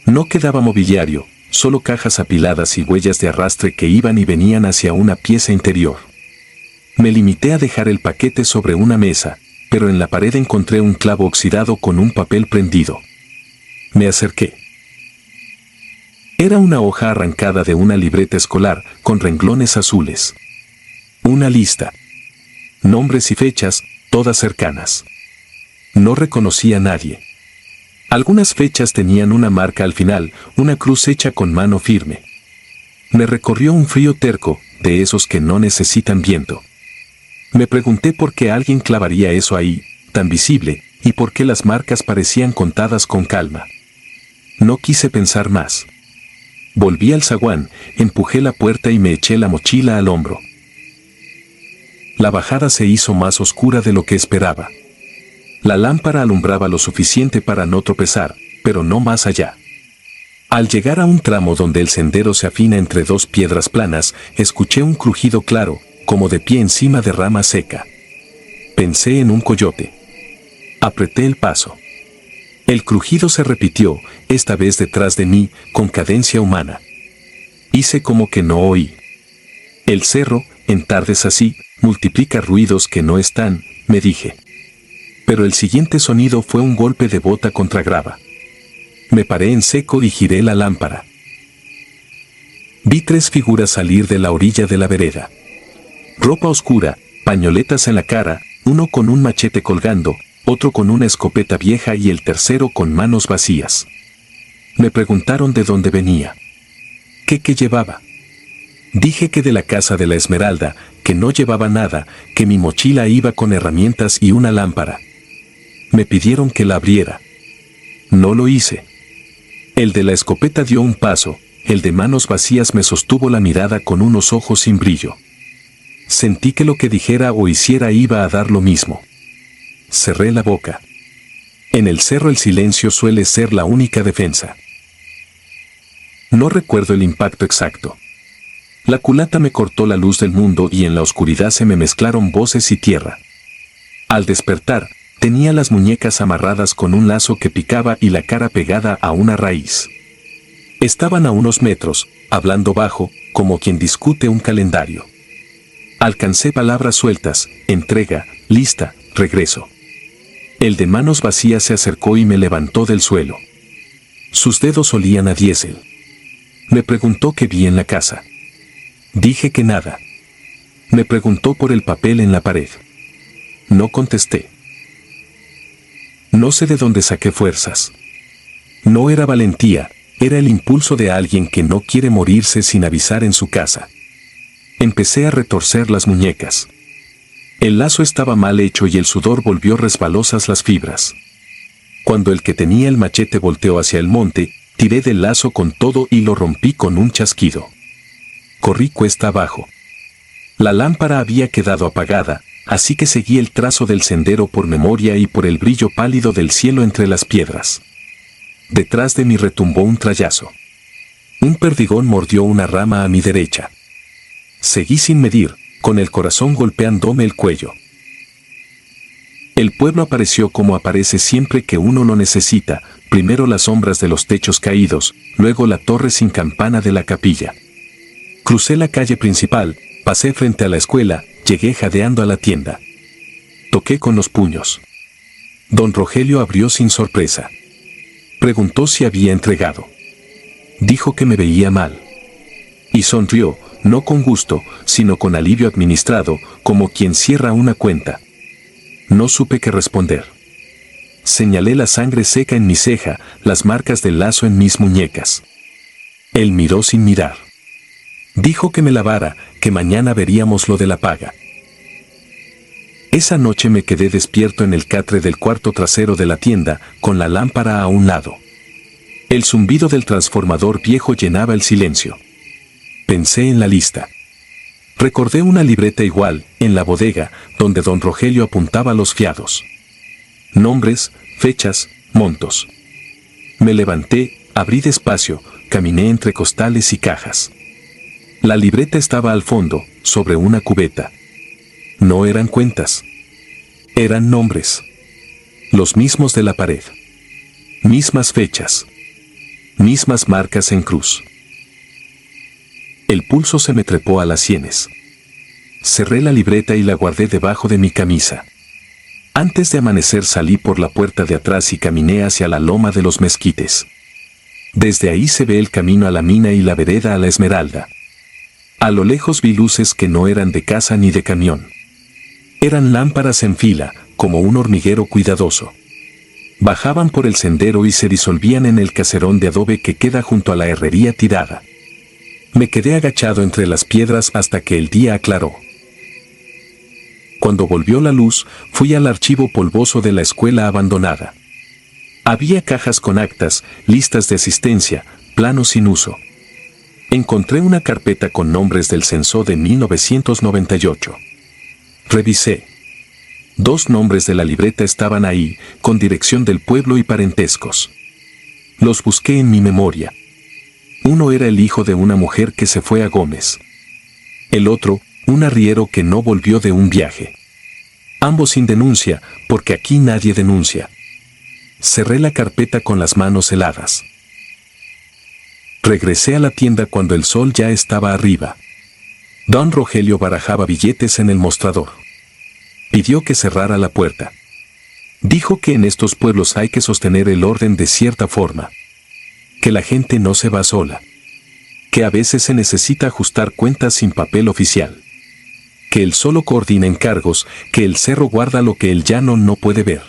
No quedaba mobiliario, solo cajas apiladas y huellas de arrastre que iban y venían hacia una pieza interior. Me limité a dejar el paquete sobre una mesa, pero en la pared encontré un clavo oxidado con un papel prendido. Me acerqué. Era una hoja arrancada de una libreta escolar con renglones azules. Una lista. Nombres y fechas, todas cercanas. No reconocí a nadie. Algunas fechas tenían una marca al final, una cruz hecha con mano firme. Me recorrió un frío terco, de esos que no necesitan viento. Me pregunté por qué alguien clavaría eso ahí, tan visible, y por qué las marcas parecían contadas con calma. No quise pensar más. Volví al zaguán, empujé la puerta y me eché la mochila al hombro. La bajada se hizo más oscura de lo que esperaba. La lámpara alumbraba lo suficiente para no tropezar, pero no más allá. Al llegar a un tramo donde el sendero se afina entre dos piedras planas, escuché un crujido claro, como de pie encima de rama seca. Pensé en un coyote. Apreté el paso. El crujido se repitió, esta vez detrás de mí, con cadencia humana. Hice como que no oí. El cerro, en tardes así, multiplica ruidos que no están, me dije. Pero el siguiente sonido fue un golpe de bota contra grava. Me paré en seco y giré la lámpara. Vi 3 figuras salir de la orilla de la vereda. Ropa oscura, pañoletas en la cara, uno con un machete colgando, otro con una escopeta vieja y el tercero con manos vacías. Me preguntaron de dónde venía. ¿Qué llevaba? Dije que de la casa de la Esmeralda, que no llevaba nada, que mi mochila iba con herramientas y una lámpara. Me pidieron que la abriera. No lo hice. El de la escopeta dio un paso, el de manos vacías me sostuvo la mirada con unos ojos sin brillo. Sentí que lo que dijera o hiciera iba a dar lo mismo. Cerré la boca. En el cerro el silencio suele ser la única defensa. No recuerdo el impacto exacto. La culata me cortó la luz del mundo y en la oscuridad se me mezclaron voces y tierra. Al despertar, tenía las muñecas amarradas con un lazo que picaba y la cara pegada a una raíz. Estaban a unos metros, hablando bajo, como quien discute un calendario. Alcancé palabras sueltas, entrega, lista, regreso. El de manos vacías se acercó y me levantó del suelo. Sus dedos olían a diésel. Me preguntó qué vi en la casa. Dije que nada. Me preguntó por el papel en la pared. No contesté. No sé de dónde saqué fuerzas. No era valentía, era el impulso de alguien que no quiere morirse sin avisar en su casa. Empecé a retorcer las muñecas. El lazo estaba mal hecho y el sudor volvió resbalosas las fibras. Cuando el que tenía el machete volteó hacia el monte, tiré del lazo con todo y lo rompí con un chasquido. corrí cuesta abajo. La lámpara había quedado apagada, así que seguí el trazo del sendero por memoria y por el brillo pálido del cielo entre las piedras. Detrás de mí retumbó un trayazo. Un perdigón mordió una rama a mi derecha. Seguí sin medir, con el corazón golpeándome el cuello. El pueblo apareció como aparece siempre que uno lo necesita, primero las sombras de los techos caídos, luego la torre sin campana de la capilla. Crucé la calle principal, pasé frente a la escuela, llegué jadeando a la tienda. Toqué con los puños. Don Rogelio abrió sin sorpresa. Preguntó si había entregado. Dijo que me veía mal. Y sonrió, no con gusto, sino con alivio administrado, como quien cierra una cuenta. No supe qué responder. Señalé la sangre seca en mi ceja, las marcas del lazo en mis muñecas. Él miró sin mirar. Dijo que me lavara, que mañana veríamos lo de la paga. Esa noche me quedé despierto en el catre del cuarto trasero de la tienda, con la lámpara a un lado. El zumbido del transformador viejo llenaba el silencio. Pensé en la lista. Recordé una libreta igual, en la bodega, donde don Rogelio apuntaba los fiados. Nombres, fechas, montos. Me levanté, abrí despacio, caminé entre costales y cajas. La libreta estaba al fondo, sobre una cubeta. No eran cuentas. Eran nombres. Los mismos de la pared. Mismas fechas. Mismas marcas en cruz. El pulso se me trepó a las sienes. Cerré la libreta y la guardé debajo de mi camisa. Antes de amanecer salí por la puerta de atrás y caminé hacia la loma de los mezquites. Desde ahí se ve el camino a la mina y la vereda a la Esmeralda. A lo lejos vi luces que no eran de casa ni de camión. Eran lámparas en fila, como un hormiguero cuidadoso. Bajaban por el sendero y se disolvían en el caserón de adobe que queda junto a la herrería tirada. Me quedé agachado entre las piedras hasta que el día aclaró. Cuando volvió la luz, fui al archivo polvoso de la escuela abandonada. Había cajas con actas, listas de asistencia, planos sin uso. Encontré una carpeta con nombres del censo de 1998. Revisé. 2 nombres de la libreta estaban ahí, con dirección del pueblo y parentescos. Los busqué en mi memoria. Uno era el hijo de una mujer que se fue a Gómez. El otro, un arriero que no volvió de un viaje. Ambos sin denuncia, porque aquí nadie denuncia. Cerré la carpeta con las manos heladas. Regresé a la tienda cuando el sol ya estaba arriba. Don Rogelio barajaba billetes en el mostrador. Pidió que cerrara la puerta. Dijo que en estos pueblos hay que sostener el orden de cierta forma. Que la gente no se va sola. Que a veces se necesita ajustar cuentas sin papel oficial. Que él solo coordina encargos, que el cerro guarda lo que el llano no puede ver.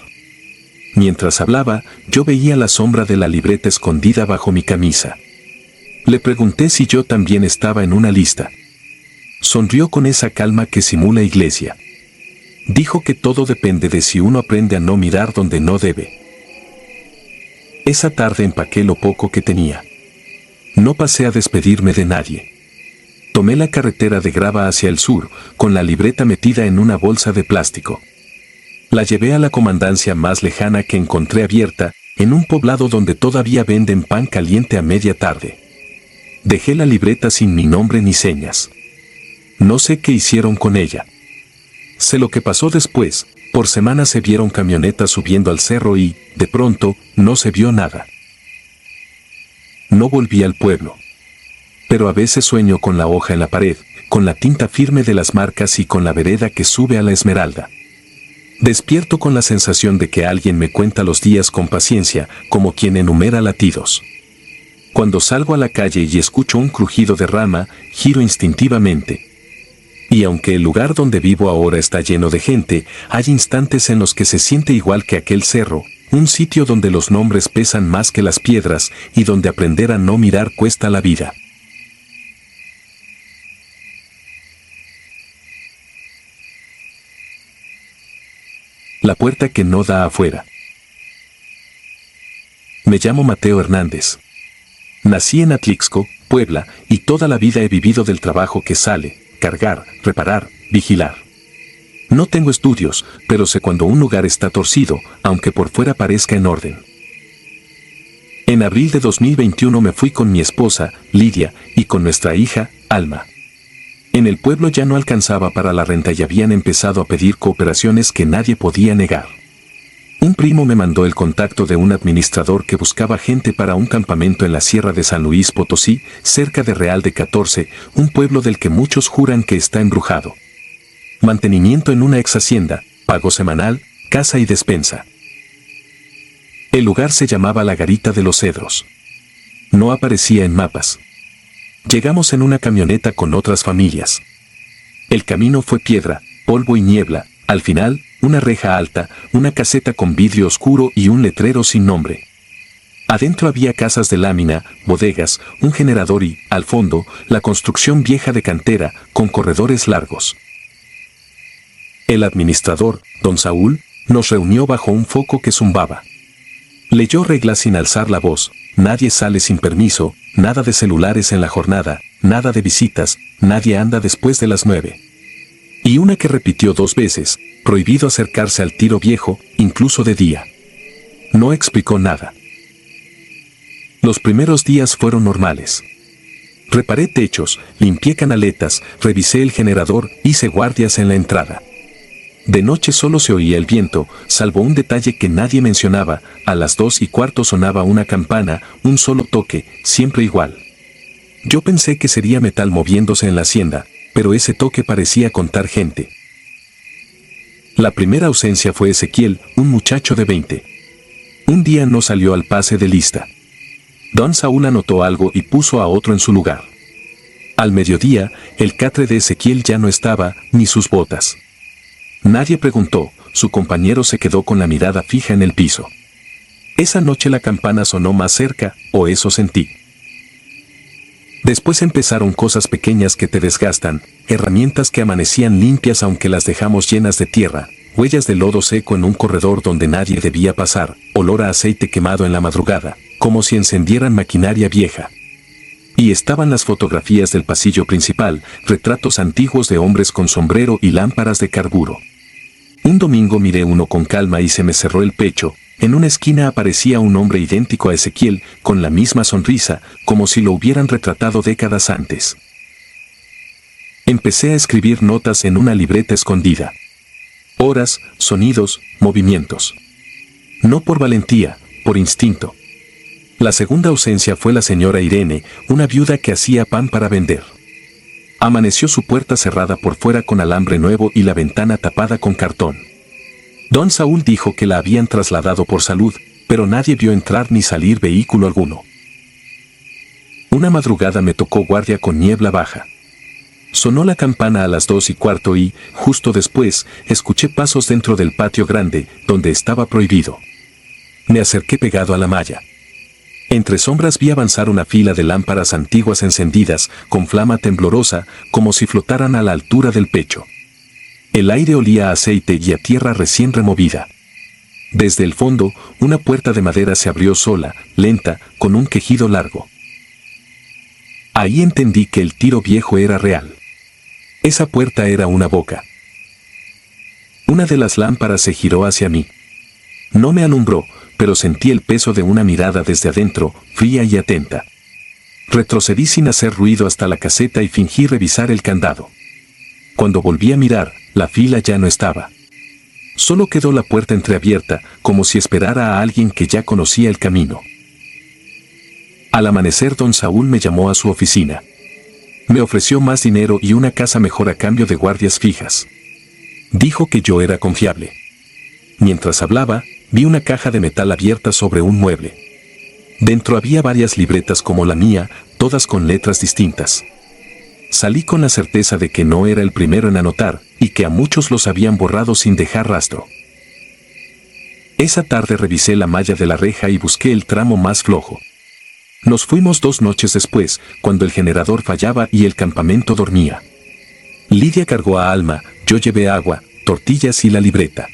Mientras hablaba, yo veía la sombra de la libreta escondida bajo mi camisa. Le pregunté si yo también estaba en una lista. Sonrió con esa calma que simula iglesia. Dijo que todo depende de si uno aprende a no mirar donde no debe. Esa tarde empaqué lo poco que tenía. No pasé a despedirme de nadie. Tomé la carretera de grava hacia el sur, con la libreta metida en una bolsa de plástico. La llevé a la comandancia más lejana que encontré abierta, en un poblado donde todavía venden pan caliente a media tarde. Dejé la libreta sin ni nombre ni señas. No sé qué hicieron con ella. Sé lo que pasó después. Por semanas se vieron camionetas subiendo al cerro y, de pronto, no se vio nada. No volví al pueblo. Pero a veces sueño con la hoja en la pared, con la tinta firme de las marcas y con la vereda que sube a la Esmeralda. Despierto con la sensación de que alguien me cuenta los días con paciencia, como quien enumera latidos. Cuando salgo a la calle y escucho un crujido de rama, giro instintivamente. Y aunque el lugar donde vivo ahora está lleno de gente, hay instantes en los que se siente igual que aquel cerro, un sitio donde los nombres pesan más que las piedras y donde aprender a no mirar cuesta la vida. La puerta que no da afuera. Me llamo Mateo Hernández. Nací en Atlixco, Puebla, y toda la vida he vivido del trabajo que sale, cargar, reparar, vigilar. No tengo estudios, pero sé cuando un lugar está torcido, aunque por fuera parezca en orden. En abril de 2021 me fui con mi esposa, Lidia, y con nuestra hija, Alma. En el pueblo ya no alcanzaba para la renta y habían empezado a pedir cooperaciones que nadie podía negar. Un primo me mandó el contacto de un administrador que buscaba gente para un campamento en la Sierra de San Luis Potosí, cerca de Real de 14, un pueblo del que muchos juran que está embrujado. Mantenimiento en una ex hacienda, pago semanal, casa y despensa. El lugar se llamaba La Garita de los Cedros. No aparecía en mapas. Llegamos en una camioneta con otras familias. El camino fue piedra, polvo y niebla, al final, una reja alta, una caseta con vidrio oscuro y un letrero sin nombre. Adentro había casas de lámina, bodegas, un generador y, al fondo, la construcción vieja de cantera, con corredores largos. El administrador, don Saúl, nos reunió bajo un foco que zumbaba. Leyó reglas sin alzar la voz: nadie sale sin permiso, nada de celulares en la jornada, nada de visitas, nadie anda después de las 9. Y una que repitió 2 veces: prohibido acercarse al tiro viejo, incluso de día. No explicó nada. Los primeros días fueron normales. Reparé techos, limpié canaletas, revisé el generador, hice guardias en la entrada. De noche solo se oía el viento, salvo un detalle que nadie mencionaba: a las 2:15 sonaba una campana, un solo toque, siempre igual. Yo pensé que sería metal moviéndose en la hacienda, pero ese toque parecía contar gente. La primera ausencia fue Ezequiel, un muchacho de 20. Un día no salió al pase de lista. Don Saúl anotó algo y puso a otro en su lugar. Al mediodía, el catre de Ezequiel ya no estaba, ni sus botas. Nadie preguntó, su compañero se quedó con la mirada fija en el piso. Esa noche la campana sonó más cerca, o eso sentí. Después empezaron cosas pequeñas que te desgastan, herramientas que amanecían limpias aunque las dejamos llenas de tierra, huellas de lodo seco en un corredor donde nadie debía pasar, olor a aceite quemado en la madrugada, como si encendieran maquinaria vieja. Y estaban las fotografías del pasillo principal, retratos antiguos de hombres con sombrero y lámparas de carburo. Un domingo miré uno con calma y se me cerró el pecho. En una esquina aparecía un hombre idéntico a Ezequiel, con la misma sonrisa, como si lo hubieran retratado décadas antes. Empecé a escribir notas en una libreta escondida. Horas, sonidos, movimientos. No por valentía, por instinto. La segunda ausencia fue la señora Irene, una viuda que hacía pan para vender. Amaneció su puerta cerrada por fuera con alambre nuevo y la ventana tapada con cartón. Don Saúl dijo que la habían trasladado por salud, pero nadie vio entrar ni salir vehículo alguno. Una madrugada me tocó guardia con niebla baja. Sonó la campana a las 2:15 y, justo después, escuché pasos dentro del patio grande, donde estaba prohibido. Me acerqué pegado a la malla. Entre sombras vi avanzar una fila de lámparas antiguas encendidas, con flama temblorosa, como si flotaran a la altura del pecho. El aire olía a aceite y a tierra recién removida. Desde el fondo, una puerta de madera se abrió sola, lenta, con un quejido largo. Ahí entendí que el tiro viejo era real. Esa puerta era una boca. Una de las lámparas se giró hacia mí. No me alumbró, pero sentí el peso de una mirada desde adentro, fría y atenta. Retrocedí sin hacer ruido hasta la caseta y fingí revisar el candado. Cuando volví a mirar, la fila ya no estaba. Solo quedó la puerta entreabierta, como si esperara a alguien que ya conocía el camino. Al amanecer don Saúl me llamó a su oficina. Me ofreció más dinero y una casa mejor a cambio de guardias fijas. Dijo que yo era confiable. Mientras hablaba, vi una caja de metal abierta sobre un mueble. Dentro había varias libretas como la mía, todas con letras distintas. Salí con la certeza de que no era el primero en anotar, y que a muchos los habían borrado sin dejar rastro. Esa tarde revisé la malla de la reja y busqué el tramo más flojo. Nos fuimos 2 noches después, cuando el generador fallaba y el campamento dormía. Lidia cargó a Alma, yo llevé agua, tortillas y la libreta.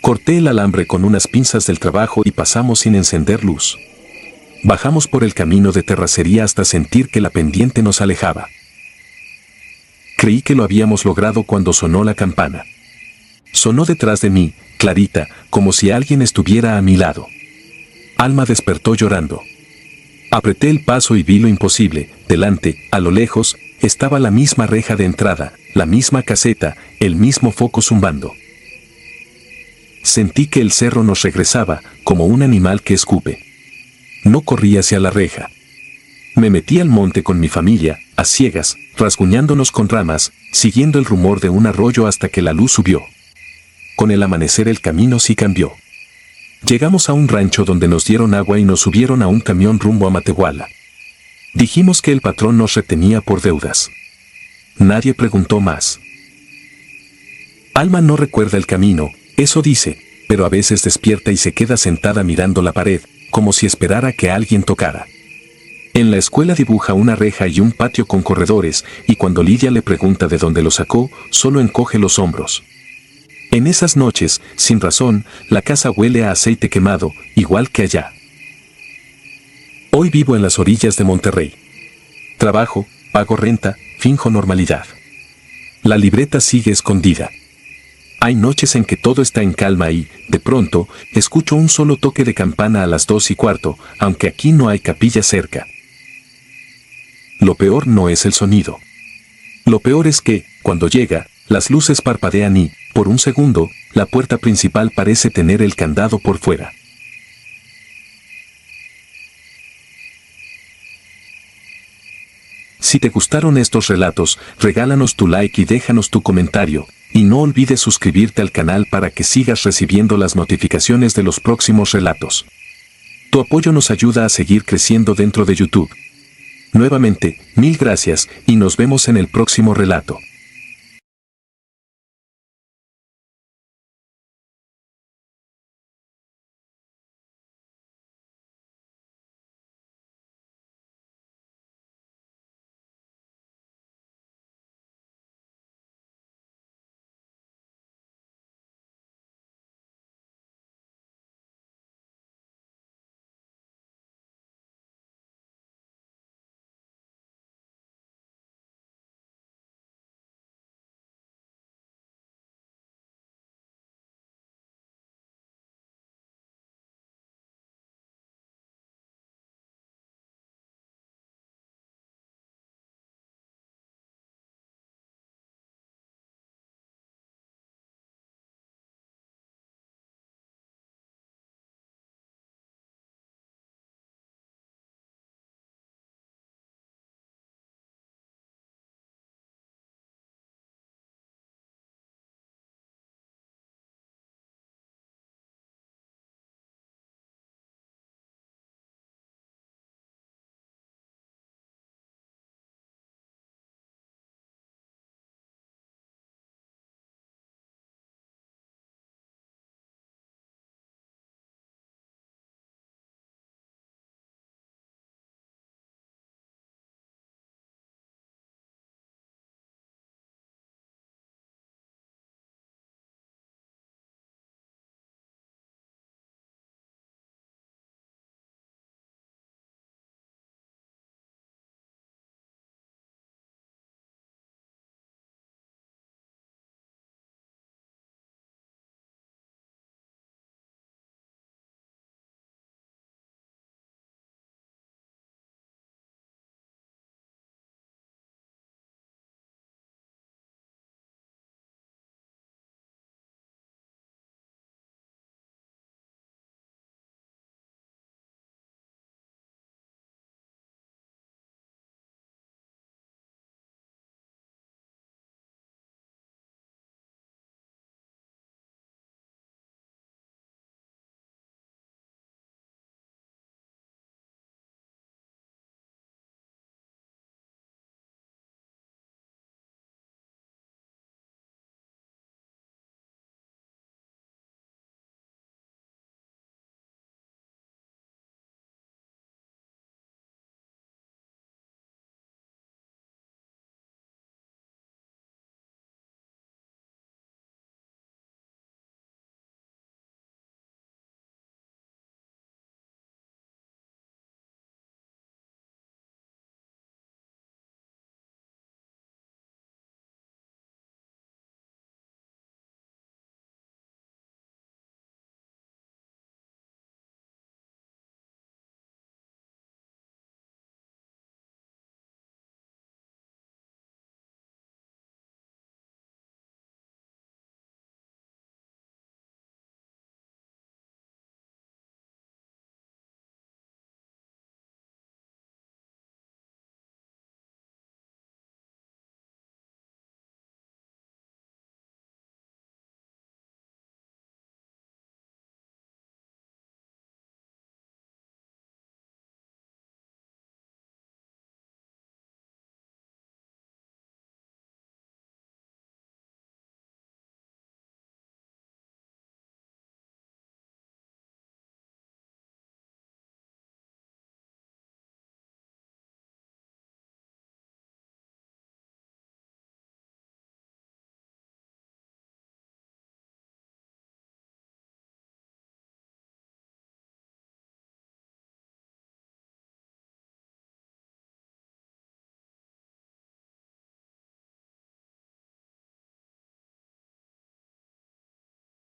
Corté el alambre con unas pinzas del trabajo y pasamos sin encender luz. Bajamos por el camino de terracería hasta sentir que la pendiente nos alejaba. Creí que lo habíamos logrado cuando sonó la campana. Sonó detrás de mí, clarita, como si alguien estuviera a mi lado. Alma despertó llorando. Apreté el paso y vi lo imposible. Delante, a lo lejos, estaba la misma reja de entrada, la misma caseta, el mismo foco zumbando. Sentí que el cerro nos regresaba, como un animal que escupe. No corrí hacia la reja. Me metí al monte con mi familia, a ciegas, rasguñándonos con ramas, siguiendo el rumor de un arroyo hasta que la luz subió. Con el amanecer el camino sí cambió. Llegamos a un rancho donde nos dieron agua y nos subieron a un camión rumbo a Matehuala. Dijimos que el patrón nos retenía por deudas. Nadie preguntó más. Alma no recuerda el camino, eso dice, pero a veces despierta y se queda sentada mirando la pared, como si esperara que alguien tocara. En la escuela dibuja una reja y un patio con corredores, y cuando Lidia le pregunta de dónde lo sacó, solo encoge los hombros. En esas noches, sin razón, la casa huele a aceite quemado, igual que allá. Hoy vivo en las orillas de Monterrey. Trabajo, pago renta, finjo normalidad. La libreta sigue escondida. Hay noches en que todo está en calma y, de pronto, escucho un solo toque de campana a las 2:15, aunque aquí no hay capilla cerca. Lo peor no es el sonido. Lo peor es que, cuando llega, las luces parpadean y, por un segundo, la puerta principal parece tener el candado por fuera. Si te gustaron estos relatos, regálanos tu like y déjanos tu comentario, y no olvides suscribirte al canal para que sigas recibiendo las notificaciones de los próximos relatos. Tu apoyo nos ayuda a seguir creciendo dentro de YouTube. Nuevamente, mil gracias y nos vemos en el próximo relato.